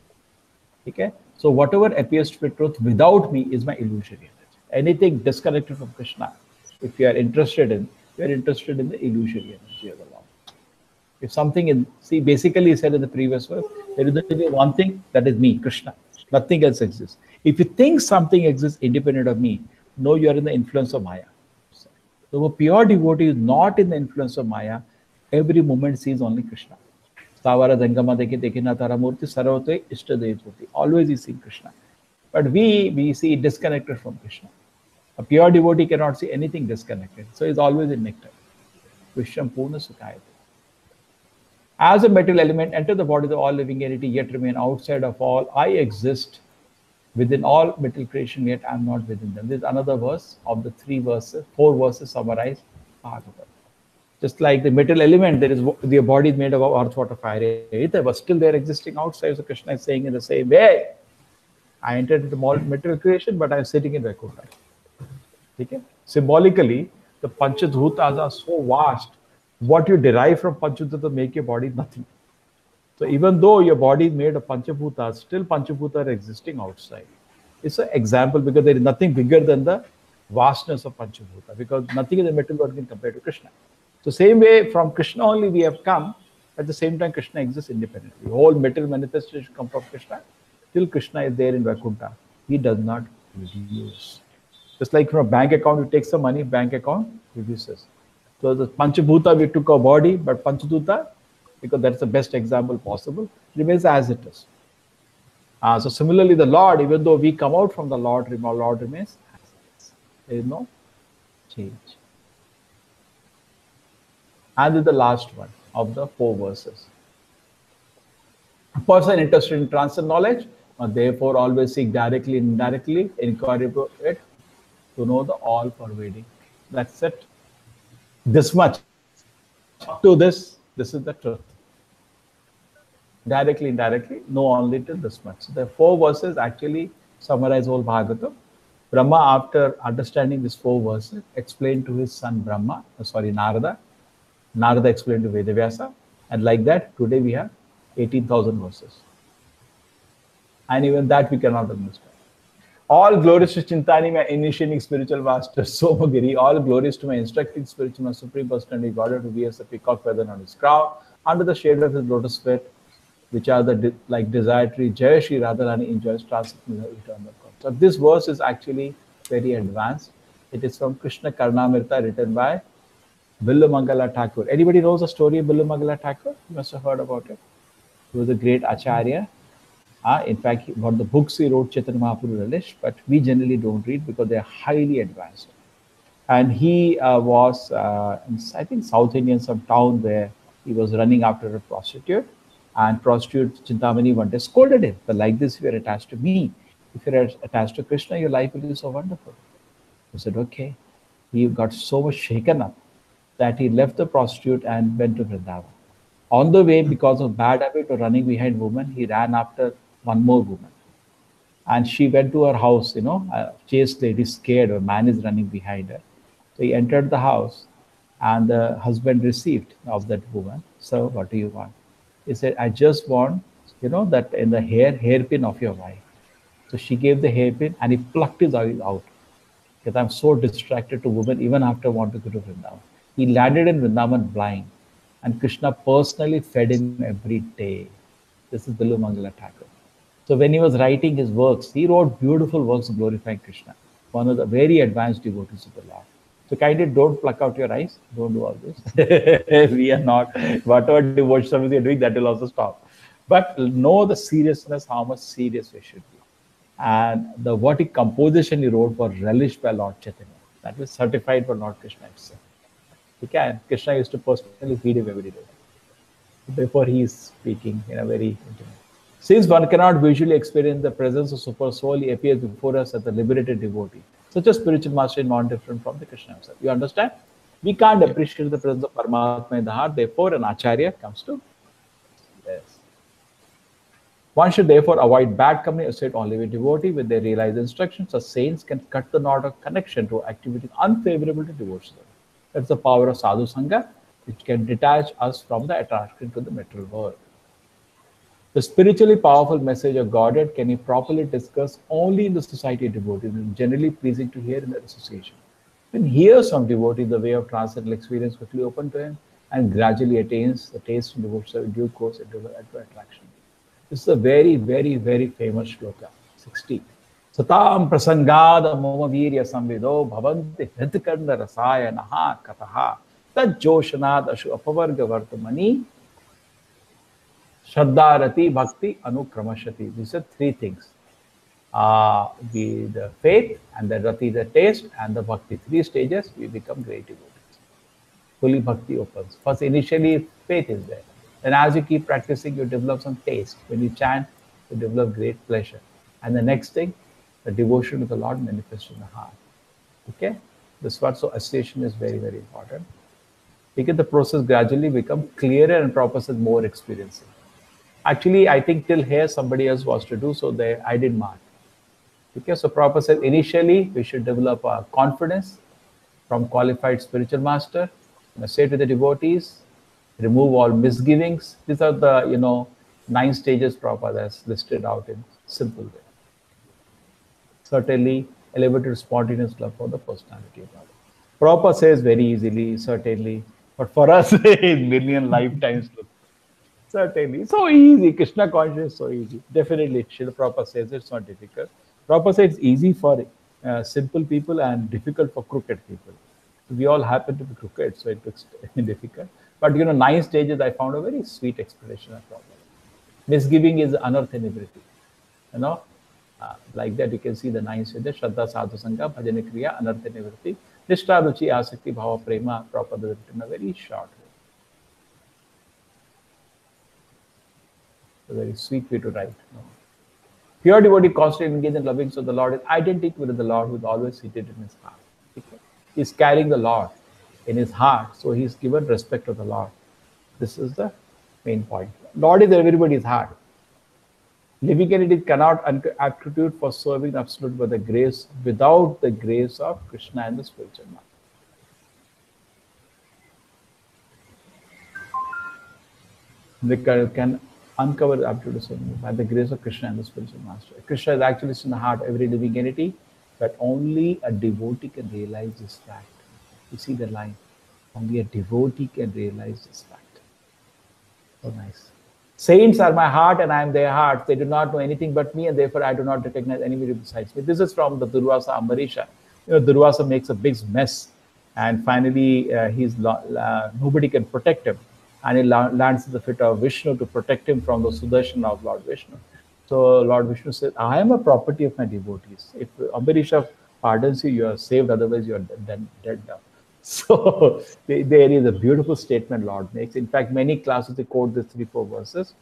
Okay? So whatever appears to be truth without me is my illusory energy. Anything disconnected from Krishna, if you are interested in, you are interested in the illusory energy of the Lord. If something in, see, basically he said in the previous verse, there is only one thing, that is me, Krishna. Nothing else exists. If you think something exists independent of me, know you are in the influence of Maya. So a pure devotee is not in the influence of Maya. Every moment sees only Krishna. Stavara Jangama Deke Dekina Taramurti Sarvate Ishtadevati. Always is seeing Krishna. But we see disconnected from Krishna. A pure devotee cannot see anything disconnected. So he's always in nectar. Vishwam Purna Sukhayate. As a material element, enter the body of all living entity, yet remain outside of all. I exist Within all material creation, yet I am not within them. This is another verse of the 4 verses summarize Bhagavatam. Just like the metal element, there is the body is made of earth, water, fire, ether, but still they are existing outside. So Krishna is saying in the same way, I entered into material creation, but I am sitting in Vaikuntha. Okay? Symbolically, the Panchadhutas are so vast. What you derive from Panchadhuta make your body nothing. So even though your body is made of Panchabhutas, still Panchabhuta are existing outside. It's an example because there is nothing bigger than the vastness of Panchabhuta, because nothing in the material world can compare to Krishna. So same way from Krishna only we have come, at the same time Krishna exists independently. Whole material manifestation come from Krishna. Till Krishna is there in Vaikuntha, he does not reduce. Just like from a bank account, you take some money, bank account reduces. So the Panchabhuta, we took our body, but Panchabhuta, because that's the best example possible, remains as it is. So similarly, the Lord, even though we come out from the Lord remains as it is. There is no change. And this is the last one of the 4 verses. A person interested in transcendent knowledge must therefore always seek directly and indirectly, inquiry it, to know the all-pervading. That's it. This much. Up to this is the truth. Directly, indirectly, know only till this much. So the 4 verses actually summarize whole Bhagavatam. Brahma, after understanding these 4 verses, explained to his son Narada. Narada explained to Vedavyasa. And like that, today we have 18,000 verses. And even that we cannot understand. All glories to Caitanya, my initiating spiritual master, Somagiri. All glories to my instructing spiritual master, Supreme Personality, God, who wears a peacock feather on his crown, under the shade of his lotus feet, which are the like desiratory Jaya Shri Radharani enjoys transcendental eternal God. So this verse is actually very advanced. It is from Krishna Karnamrita, written by Billu Thakur. Anybody knows the story of Billu Thakur? You must have heard about it. He was a great acharya. In fact, about the books he wrote, Chaitanya Mahaprabhu relished, but we generally don't read because they are highly advanced. And he was, in, I think, South Indian, some town where he was running after a prostitute. And prostitute Chintamani one day scolded him. But like this, if you're attached to me, if you're attached to Krishna, your life will be so wonderful. He said, okay. He got so much shaken up that he left the prostitute and went to Vrindavan. On the way, because of bad habit of running behind women, he ran after one more woman. And she went to her house, a chaste lady, scared, a man is running behind her. So he entered the house and the husband received of that woman. So what do you want? He said, I just want, that in the hairpin of your wife. So she gave the hairpin and he plucked his eyes out. Because I'm so distracted to women even after I want to go to Vrindavan. He landed in Vrindavan blind. And Krishna personally fed him every day. This is Billu Thakur. So when he was writing his works, he wrote beautiful works glorifying Krishna. One of the very advanced devotees of the Lord. So kindly don't pluck out your eyes. Don't do all this. We are not, whatever devotion service you're doing, that will also stop. But know the seriousness, how much serious we should be. And the what composition he wrote was relished by Lord Chaitanya. That was certified by Lord Krishna himself. Krishna used to personally feed him every day. Before he is speaking in a very intimate. Since one cannot visually experience the presence of Super Soul, he appears before us as a liberated devotee. Such a spiritual master is not different from the Krishna himself. You understand? We can't appreciate the presence of Paramatma in the heart. Therefore, an acharya comes to this. One should therefore avoid bad company, associate only with devotee. With their realized instructions, the saints can cut the knot of connection to activities unfavorable to devotion. That's the power of sadhu sangha, which can detach us from the attraction to the material world. The spiritually powerful message of Godhead can be properly discussed only in the society of devotees, and generally pleasing to hear in the association. When he hears from devotees, the way of transcendental experience quickly open to him and gradually attains the taste of devotion in due course into attraction. This is a very, very, very famous shloka, 60. Satam prasangada moma virya samvido bhavanti hritkanda rasaya naha kataha tad joshanad ashu apavarga vartamani Shraddha, Rati, Bhakti, Anukramashati. These are 3 things. The faith, and the Rati, the taste, and the Bhakti. 3 stages, we become great devotees. Fully Bhakti opens. First, initially, faith is there. Then as you keep practicing, you develop some taste. When you chant, you develop great pleasure. And the next thing, the devotion to the Lord manifests in the heart. Okay, this what, so association is very, very important. Because the process gradually become clearer and process more experiencing. Actually, I think till here somebody else was to do, so I did mark. Okay, so Prabhupada said initially we should develop a confidence from qualified spiritual master. Say to the devotees, remove all misgivings. These are the 9 stages Prabhupada has listed out in simple way. Certainly, elevated spontaneous love for the personality of God. Prabhupada says very easily, certainly, but for us, in million lifetimes, look, certainly, so easy. Krishna consciousness is so easy. Definitely, Srila Prabhupada says it's not difficult. Prabhupada says it's easy for simple people and difficult for crooked people. We all happen to be crooked, so it looks difficult. But 9 stages, I found a very sweet explanation of problem. Misgiving is unearthability. Like that, you can see the 9 stages: Shraddha, Sadhu, Sangha, Bhajana, Kriya, Anartha, Nivritti, Nishtha, Ruchi, Asakti, Bhava, Prema. Prabhupada has written a very short way. A very sweet way to write. Pure devotee constantly engaged in loving, so the Lord is identical with the Lord who is always seated in his heart. Okay? He's carrying the Lord in his heart, so he's given respect to the Lord. This is the main point. Lord is everybody's heart. Living in it cannot aptitude for serving absolute by the grace, without the grace of Krishna and the spiritual master. They can uncover the aptitude by the grace of Krishna and the spiritual master. Krishna is actually in the heart of every living entity, but only a devotee can realize this fact. You see the line. Only a devotee can realize this fact. So nice. Saints are my heart and I am their heart. They do not know anything but me, and therefore I do not recognize anybody besides me. This is from the Durvasa Ambarisha. Durvasa makes a big mess, and finally nobody can protect him. And he lands in the feet of Vishnu to protect him from the Sudarshan of Lord Vishnu. So Lord Vishnu said, I am a property of my devotees. If Ambarisha pardons you, you are saved, otherwise you are dead now. So there is a beautiful statement Lord makes. In fact, many classes they quote these 3-4 verses.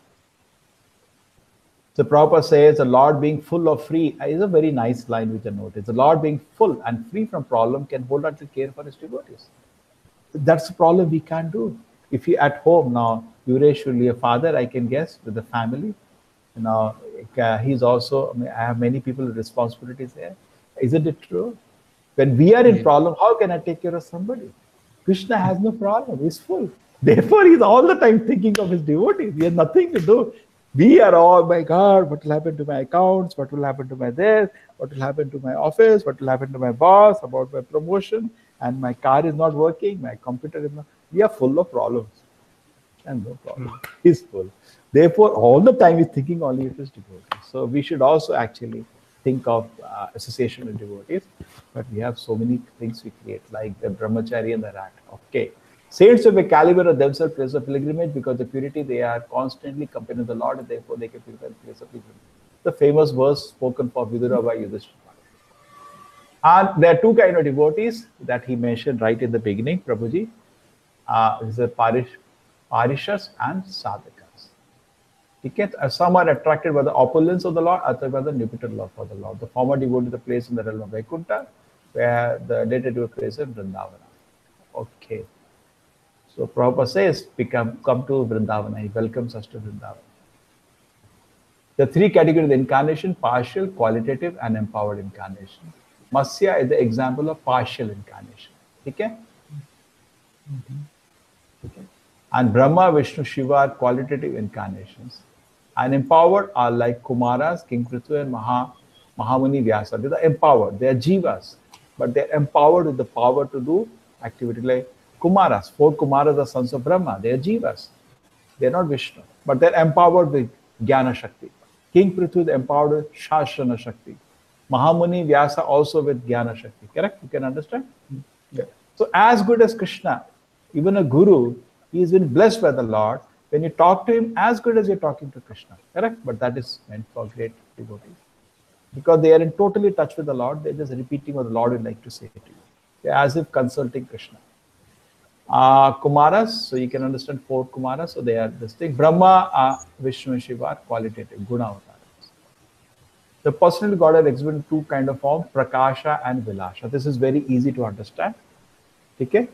The Prabhupada says, the Lord being full of free is a very nice line which I noticed. The Lord being full and free from problem can hold on to care for his devotees. That's the problem we can't do. If you at home now, usually a father, I can guess, with the family, he's also, I have many people with responsibilities there. Isn't it true? When we are in problem, how can I take care of somebody? Krishna has no problem. He's full. Therefore, he's all the time thinking of his devotees. He has nothing to do. We are all, my God, what will happen to my accounts? What will happen to my this? What will happen to my office? What will happen to my boss about my promotion? And my car is not working. My computer is not. We are full of problems. And no problem. He's full. Therefore, all the time he's thinking only of his devotees. So we should also actually think of association with devotees. But we have so many things we create, like the brahmachari and the rat. Okay. Saints of a caliber of themselves place of pilgrimage because the purity they are constantly compared to the Lord, and therefore they can prepare the place of pilgrimage. The famous verse spoken for Vidura by Yudhishthira. And there are 2 kinds of devotees that he mentioned right in the beginning, Prabhuji. Is the parishas and sadhakas. Some are attracted by the opulence of the Lord, others by the nuptial love for the Lord. The former devotee the place in the realm of Vaikuntha, where the later devotee place in Vrindavana. Okay. So Prabhupada says, come to Vrindavana. He welcomes us to Vrindavana. The 3 categories of incarnation: partial, qualitative, and empowered incarnation. Matsya is the example of partial incarnation. Okay? Okay. And Brahma, Vishnu, Shiva are qualitative incarnations. And empowered are like Kumaras, King Prithvi, and Mahamuni Vyasa. They are empowered. They are jivas. But they are empowered with the power to do activity like Kumaras. 4 Kumaras are sons of Brahma. They are jivas. They are not Vishnu. But they are empowered with Jnana Shakti. King Prithvi is empowered with Shashrana Shakti. Mahamuni Vyasa also with Jnana Shakti. Correct? You can understand? Yeah. So as good as Krishna, even a guru, he has been blessed by the Lord. When you talk to him, as good as you're talking to Krishna. Correct? But that is meant for great devotees. Because they are in totally touch with the Lord, they're just repeating what the Lord would like to say to you. They're as if consulting Krishna. Kumaras, so you can understand 4 Kumaras, so they are this thing. Brahma, Vishnu and Shiva are qualitative, guna avatars. The personality God has exhibited two kind of forms, Prakasha and Vilasha. This is very easy to understand. Okay?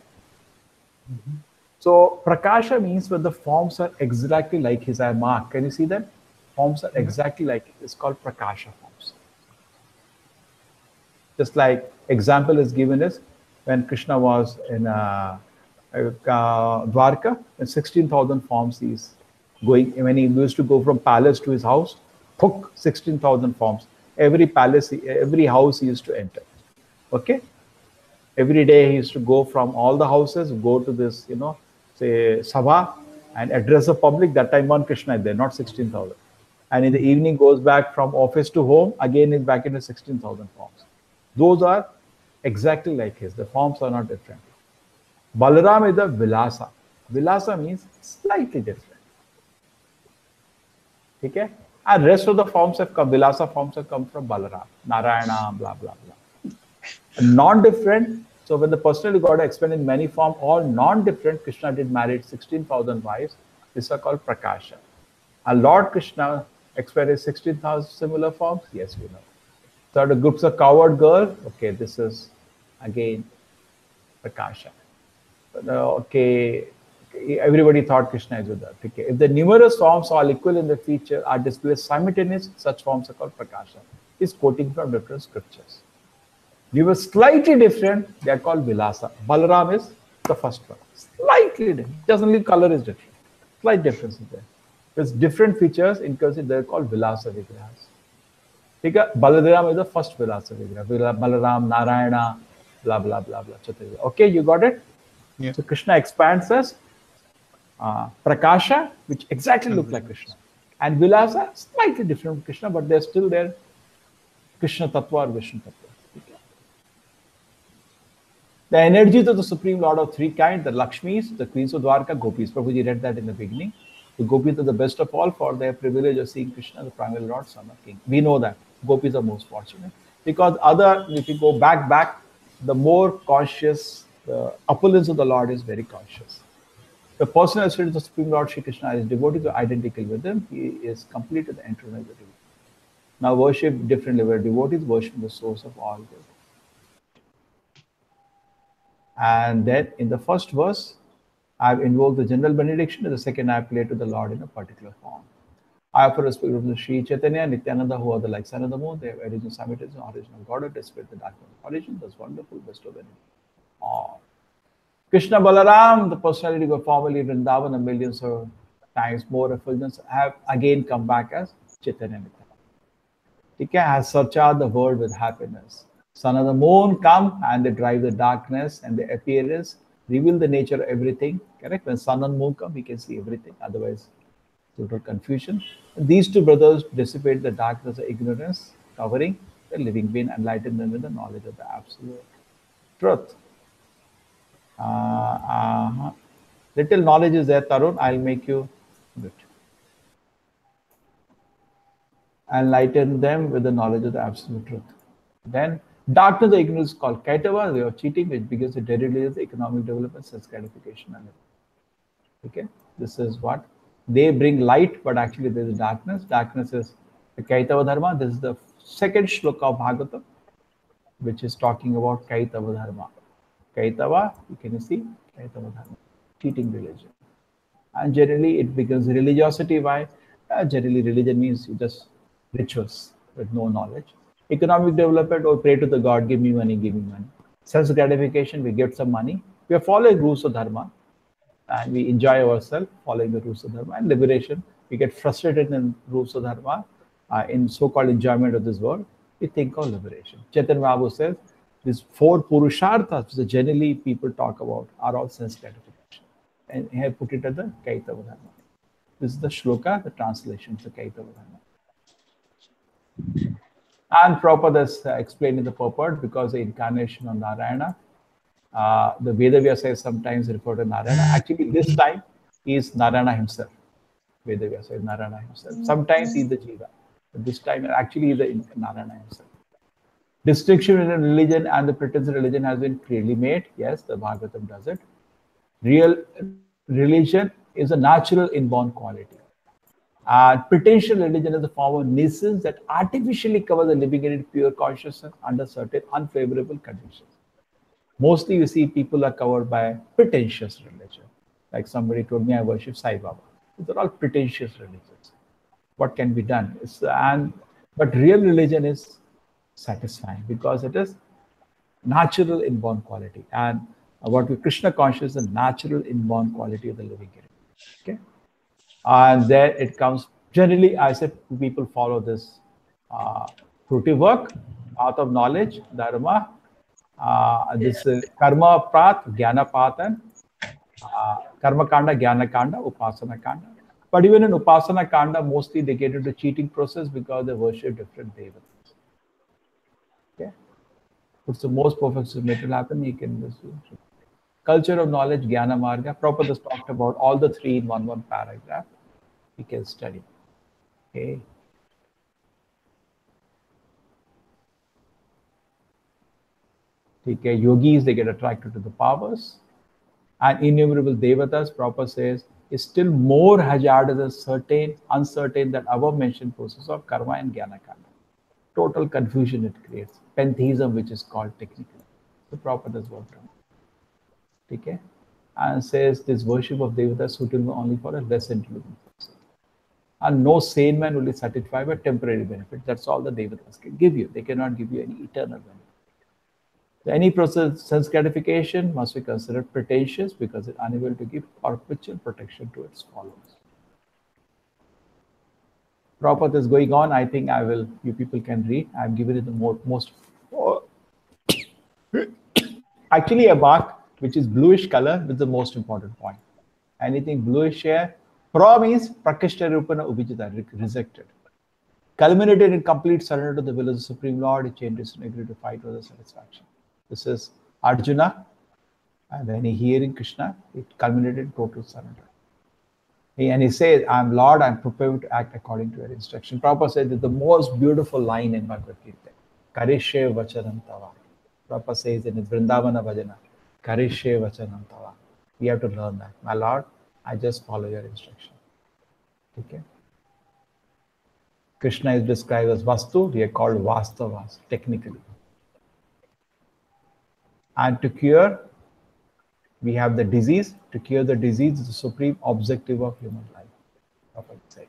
So Prakasha means when the forms are exactly like his. I mark. Can you see that? Forms are exactly like it. It's called Prakasha forms. Just like example is given is when Krishna was in Dwarka, and 16,000 forms he's going. When he used to go from palace to his house, took 16,000 forms. Every palace, every house he used to enter. Okay? Every day he used to go from all the houses, go to this, say Sabha and address the public. That time one Krishna is there, not 16,000. And in the evening goes back from office to home, again is back into 16,000 forms. Those are exactly like his. The forms are not different. Balaram is the Vilasa. Vilasa means slightly different. Okay? And rest of the forms have come, Vilasa forms have come from Balaram, Narayana, blah, blah, blah. Non-different. So when the personality God explained in many forms, all non-different, Krishna did marry 16,000 wives. These are called Prakasha. And Lord Krishna experienced 16,000 similar forms? Yes, we know. So the groups of coward girl, okay, this is again Prakasha. Okay, everybody thought Krishna is with that. Okay. If the numerous forms all equal in the feature are displayed simultaneous, such forms are called Prakasha. He's quoting from different scriptures. We were slightly different, they are called Vilasa. Balaram is the first one. Slightly different. Just only color is different. Slight difference is there. There's different features, in case they're called Vilasa Vigrahas. Balaram is the first Vilasa Vigraha. Balaram, Narayana, blah, blah, blah, blah. Okay, you got it? Yeah. So Krishna expands us. Prakasha, which exactly look like Krishna. And Vilasa, slightly different from Krishna, but they're still there. Krishna Tattva or Vishnu Tattva. The energies of the Supreme Lord of three kinds, the Lakshmis, the Queens of Dwarka, Gopis. Prabhuji read that in the beginning. The Gopis are the best of all for their privilege of seeing Krishna, the primary Lord, Son of King. We know that. Gopis are most fortunate. Because if you go back, the more conscious, the opulence of the Lord is very conscious. The personal spirit of the Supreme Lord Shri Krishna is devoted to identical with him. He is complete with the internal devotee. Now worship different level of devotees, worship the source of all good. And then in the first verse, I've invoked the general benediction. In the second, I've played to the Lord in a particular form. I offer respect to Sri Caitanya, Nityananda, who are the like sun of the moon. They have origin, simultaneous, original God, despite the darkness of origin. That's wonderful, best of benediction. Krishna Balaram, the personality of formerly Vrindavan, and millions of times more effulgence, have again come back as Chaitanya Nityananda. He has surcharged the world with happiness. Sun and the moon come and they drive the darkness, and the appearance reveal the nature of everything. Correct? When sun and moon come, we can see everything. Otherwise, total confusion. And these two brothers dissipate the darkness of ignorance, covering the living being, enlighten them with the knowledge of the absolute truth. Little knowledge is there, Tarun. I'll make you good. Enlighten them with the knowledge of the absolute truth. Then darkness of ignorance is called Kaitava, way of cheating, which begins with dereligious economic development, sense gratification. Okay, this is what they bring light, but actually there is darkness. Darkness is the Kaitava Dharma. This is the second shloka of Bhagavatam, which is talking about Kaitava Dharma. Kaitava, you can see Kaitava Dharma, cheating religion. And generally it becomes religiosity. Why? Generally religion means just rituals with no knowledge. Economic development, or pray to the God, give me money, give me money. Sense gratification, we get some money. We are following rules of Dharma and we enjoy ourselves following the rules of Dharma. And liberation, we get frustrated in rules of Dharma, in so-called enjoyment of this world. We think of liberation. Chaitanya Mahaprabhu says, these four purusharthas that generally people talk about are all sense gratification. And he had put it at the Kaitava Dharma. This is the shloka, the translation of the Kaitava Dharma. And Prabhupada has explained in the purport, because the incarnation of Narayana, the Vedavyasa is sometimes referred to Narayana. Actually, this time he is Narayana himself. Vedavyasa is Narayana himself. Sometimes he is the Jiva. But this time actually he is the Narayana himself. Distinction in religion and the pretense of religion has been clearly made. Yes, the Bhagavatam does it. Real religion is a natural inborn quality. And pretentious religion is a form of nuisance that artificially covers the living in pure consciousness under certain unfavorable conditions. Mostly you see people are covered by pretentious religion. Like somebody told me I worship Sai Baba. These are all pretentious religions. What can be done? But real religion is satisfying because it is natural inborn quality. And what we Krishna conscious is the natural inborn quality of the living entity. Okay? And then it comes, generally I said people follow this fruitive work, path of knowledge, dharma, this karma path, jnana path, and karma kanda, jnana kanda, upasana kanda. But even in upasana kanda, mostly they get into cheating process because they worship different devatas. Okay, what's the most perfect submit will happen? You can listen. Culture of knowledge, jnana marga. Prabhupada has talked about all the three in one paragraph. You can study. Okay. Okay, yogis, they get attracted to the powers. And innumerable devatas, Prabhupada says, is still more hazardous and uncertain than above mentioned process of karma and jnana kanda. Total confusion it creates. Pantheism, which is called technically. So Prabhupada has worked on it. Okay? And says this worship of devatas suitable only for a less intelligent person. And no sane man will be satisfied by temporary benefit. That's all the devatas can give you. They cannot give you any eternal benefit. Any process sense gratification must be considered pretentious because it's unable to give perpetual protection to its followers. Prabhupada is going on. I think you people can read. I've given it the most. Actually, a bark which is bluish color is the most important point. Anything bluish here, pra means prakishta rupana ubhijita, rejected. Culminated in complete surrender to the will of the Supreme Lord, it changes and agree to fight with the satisfaction. This is Arjuna, and when he hearing Krishna, it culminated in total surrender. And he says, I'm Lord, I'm prepared to act according to your instruction. Prabhupada said that the most beautiful line in Bhagavad Gita, Karishe Vachanam Tava. Prabhupada says in his Vrindavana Bhajana, Karishe Vachanam Tava. We have to learn that. My Lord, I just follow your instruction. Okay. Krishna is described as Vastu, we are called Vastavas, technically. And to cure, we have the disease. To cure the disease is the supreme objective of human life.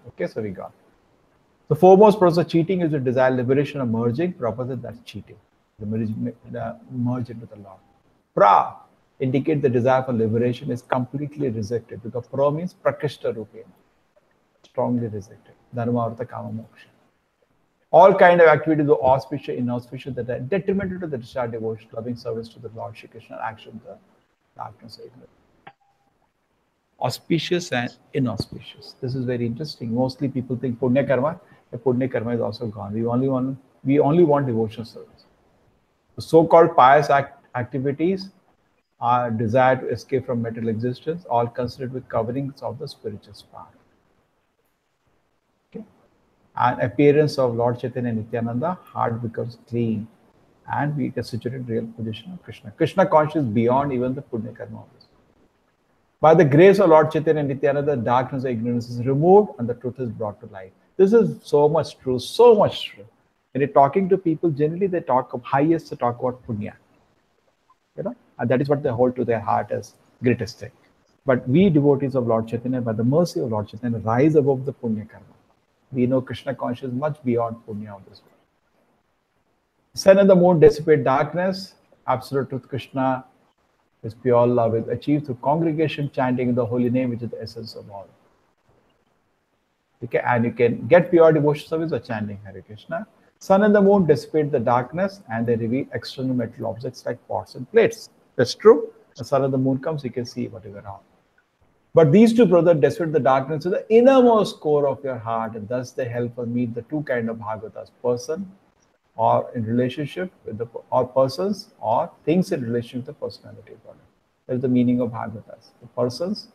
Okay, so we got. The foremost process of cheating is the desire liberation of merging. Prabhupada, that's cheating. The merge into the Lord. Pra indicate the desire for liberation is completely rejected because pra means prakishta rupena. Strongly rejected. Dharma, artha, kama, moksha. All kind of activities are auspicious, inauspicious that are detrimental to the discharge devotion, loving service to the Lord Shri Krishna, action the darkness of ignorance. Auspicious and inauspicious. This is very interesting. Mostly people think punya karma. The punya karma is also gone. We only want devotional service. The so-called pious activities are desire to escape from material existence, all considered with coverings of the spiritual spark. And appearance of Lord Chaitanya and Nityananda, heart becomes clean and we get situated in real position of Krishna. Krishna conscious beyond even the punya karma of this. By the grace of Lord Chaitanya and Nityananda, the darkness of ignorance is removed and the truth is brought to light. This is so much true, so much true. When you're talking to people, generally they talk of highest to talk about punya. You know, and that is what they hold to their heart as greatest thing. But we devotees of Lord Chaitanya, by the mercy of Lord Chaitanya, rise above the punya karma. We know Krishna conscious much beyond punya of this world. Sun and the moon dissipate darkness. Absolute truth Krishna is pure love is achieved through congregation chanting the holy name, which is the essence of all. Okay, and you can get pure devotion service by chanting Hare Krishna. Sun and the moon dissipate the darkness and they reveal external metal objects like pots and plates. That's true. The sun and the moon comes, you can see whatever around. But these two brothers dissipate the darkness to the innermost core of your heart, and thus they help us meet the two kind of bhagavatas: person or in relationship with the or persons or things in relation to the personality of God. That is the meaning of bhagavatas: the persons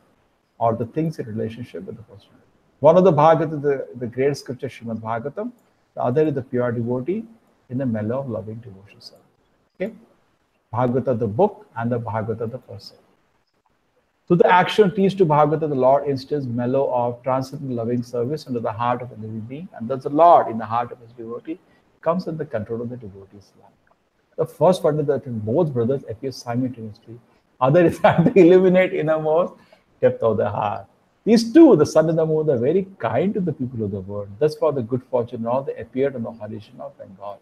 or the things in relationship with the personality. One of the bhagavatas, the great scripture Srimad Bhagavatam. The other is the pure devotee in the mellow of loving devotion service. Okay, Bhagavata the book and the Bhagavata the person. So the action teach to Bhagavata, the Lord instills mellow of transcendental loving service into the heart of a living being, and thus the Lord in the heart of his devotee comes in the control of the devotee's life. The first one is that both brothers appear simultaneously. Other is that they illuminate innermost depth of the heart. These two, the sun and the moon, are very kind to the people of the world. Thus, for the good fortune, all they appeared on the horizon of Bengal.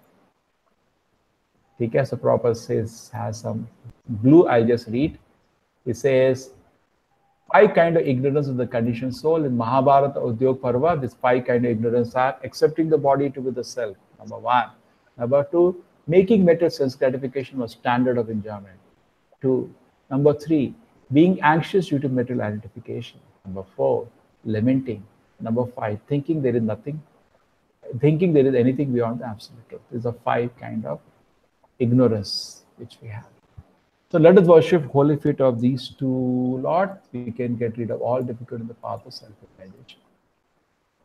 TK Prabhupada says, has some blue, I'll just read. He says, five kind of ignorance of the conditioned soul. In Mahabharata Udyog Parva, these five kind of ignorance are accepting the body to be the self, number one. Number two, making material sense gratification was standard of enjoyment. Two. Number three, being anxious due to material identification. Number four, lamenting. Number five, thinking there is nothing, thinking there is anything beyond the absolute truth. These are five kind of ignorance which we have. So let us worship holy feet of these two Lords. We can get rid of all difficulty in the path of self-realization.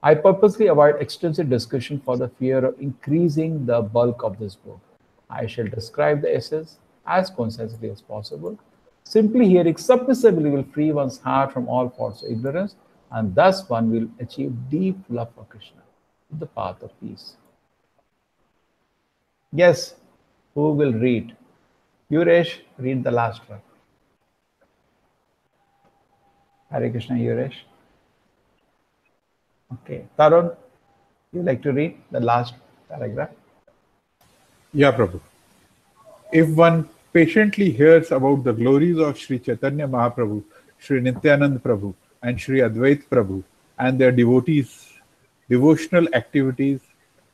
I purposely avoid extensive discussion for the fear of increasing the bulk of this book. I shall describe the essence as concisely as possible. Simply hearing submissively will free one's heart from all false ignorance, and thus one will achieve deep love for Krishna, the path of peace. Yes, who will read? Yuresh, read the last one. Hare Krishna, Yuresh. Okay. Tarun, you like to read the last paragraph? Yeah, Prabhu. If one patiently hears about the glories of Sri Chaitanya Mahaprabhu, Sri Nityanand Prabhu, and Sri Advait Prabhu, and their devotees' devotional activities,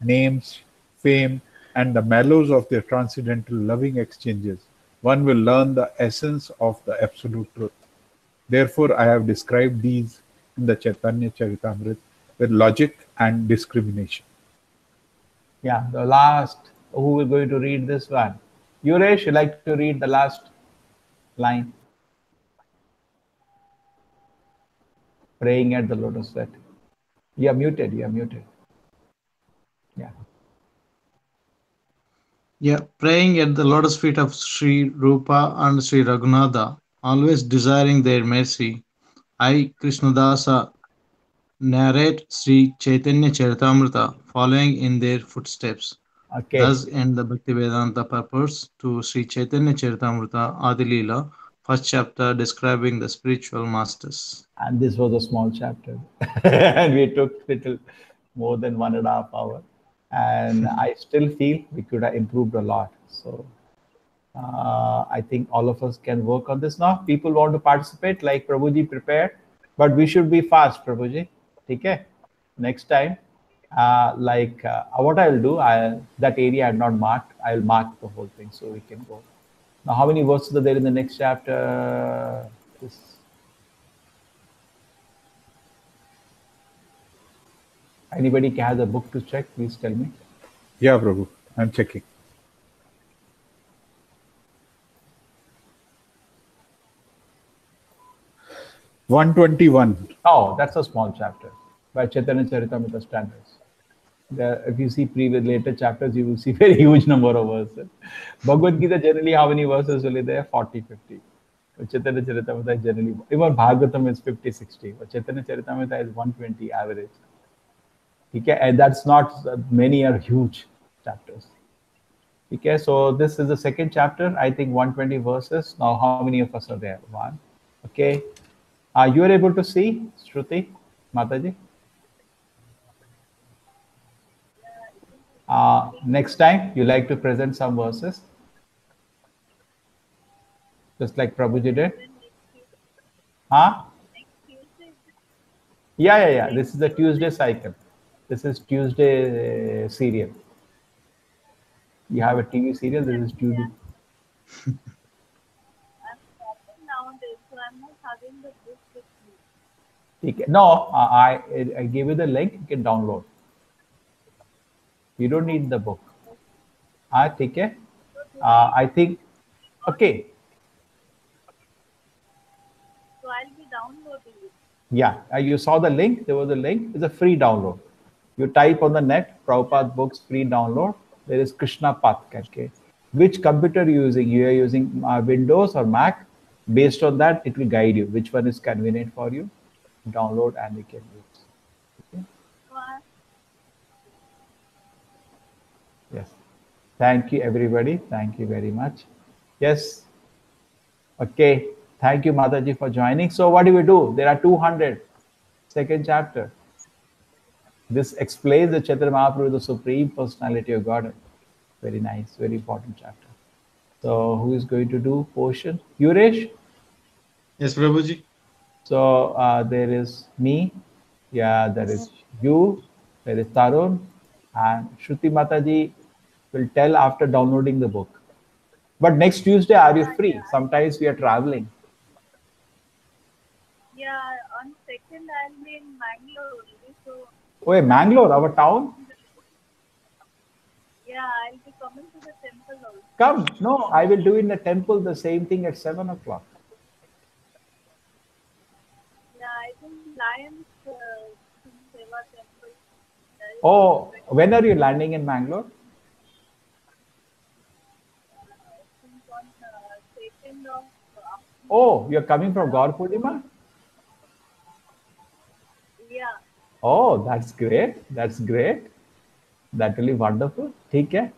names, fame, and the mellows of their transcendental loving exchanges, one will learn the essence of the absolute truth. Therefore, I have described these in the Chaitanya Charitamrita with logic and discrimination. Yeah, the last. Who will going to read this one? Yuresh, you like to read the last line? Praying at the lotus feet. You are muted. You are muted. Yeah. Yeah, praying at the lotus feet of Sri Rupa and Sri Raghunatha, always desiring their mercy, I, Krishnadasa, narrate Sri Chaitanya Charitamrita, following in their footsteps. Okay. Thus end the Bhaktivedanta purpose to Sri Chaitanya Charitamrita Adilila, first chapter describing the spiritual masters. And this was a small chapter. And we took little more than 1.5 hours. And I still feel we could have improved a lot. So I think all of us can work on this now. People want to participate, like Prabhuji prepared, but we should be fast, Prabhuji. Okay? Next time, what I'll do, that area I had not marked, I'll mark the whole thing so we can go. Now, how many verses are there in the next chapter? Anybody has a book to check, please tell me. Yeah, Prabhu, I'm checking. $121. Oh, that's a small chapter by Chaitanya Charitamrita standards. If you see previous later chapters, you will see very huge number of verses. Bhagavad Gita generally, how many verses will be there? 40, 50. But Chaitanya Charitamrita is generally, even Bhagavatam is 50, 60. But Chaitanya Charitamrita is 120 average. Okay, and that's not, many are huge chapters. Okay, so this is the second chapter, I think 120 verses. Now, how many of us are there? One. Okay. You are able to see, Shruti, Mataji? Next time, you like to present some verses? Just like Prabhuji did? Huh? Yeah. This is the Tuesday cycle. This is Tuesday serial. You have a TV serial, this is Tuesday. No, I gave you the link, you can download. You don't need the book. Take it. I think, okay. So I'll be downloading it. Yeah, you saw the link, there was a link, it's a free download. You type on the net, Prabhupada books free download, there is Krishna Path. Okay. Which computer are you using? You are using Windows or Mac? Based on that, it will guide you which one is convenient for you. Download and you can use. Okay? Yes. Thank you, everybody. Thank you very much. Yes. Okay. Thank you, Mataji, for joining. So what do we do? There are 200. Second chapter. This explains the Chaitanya Mahaprabhu, the Supreme Personality of Godhead. Very nice, very important chapter. So who is going to do portion? Yuresh? Yes, Prabhuji. So there is me. Yeah, there is you. There is Tarun. And Shruti Mataji will tell after downloading the book. But next Tuesday, are you free? Sometimes we are traveling. Yeah, on second I'll be in Bangalore only. So Oh, Mangalore, our town? yeah, I'll be coming to the temple also. Come. No, I will do in the temple the same thing at 7 o'clock. Yeah, I think Lions Seva temple. Oh, when are you landing in Mangalore? I think on second of Oh, you're coming from Gaur Purnima? yeah. Oh, that's great. That's great. That will be wonderful. Okay.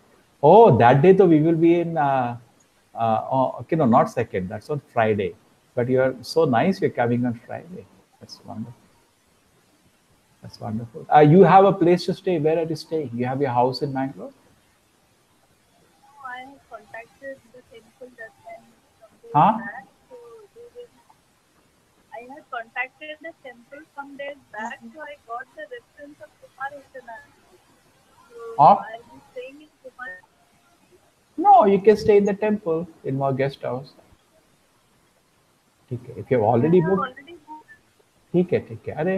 Oh, that day though we will be in. Oh, okay, no, not second. That's on Friday. But you are so nice. You're coming on Friday. That's wonderful. That's wonderful. You have a place to stay. Where are you staying? You have your house in Mangalore? I have contacted the temple that time some days Huh? back. So they will, I had contacted the temple some days back, so I got the reference of Kumar International. So Of? I'll be staying in Kumar. No, you can stay in the temple in my guest house. Okay. If you have already I have booked. already booked. ठीक है अरे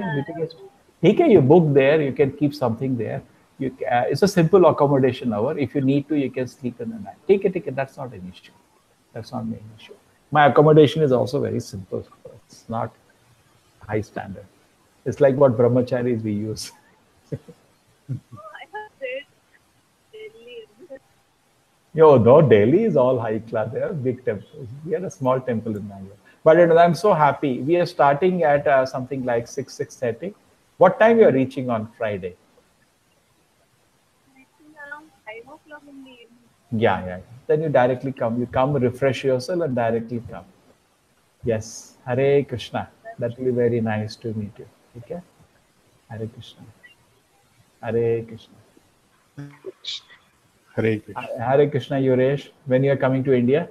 ठीक है you book there, you can keep something there. It's a simple accommodation hour. If you need to, you can sleep in the night. ठीक है that's not an issue. That's not an issue. My accommodation is also very simple. It's not high standard. It's like what brahmacharis we use. I have stayed Delhi. Yo, no, Delhi is all high class. They are big temples. We had a small temple in Bangalore. But I'm so happy. We are starting at something like 6:30. What time you are reaching on Friday? I think around 5 o'clock in the evening. Yeah. Then you directly come. You come, refresh yourself, and directly come. Yes. Hare Krishna. That will be very nice to meet you. Okay. Hare Krishna. Hare Krishna. Hare Krishna. Hare Krishna, Yuresh. When you are coming to India?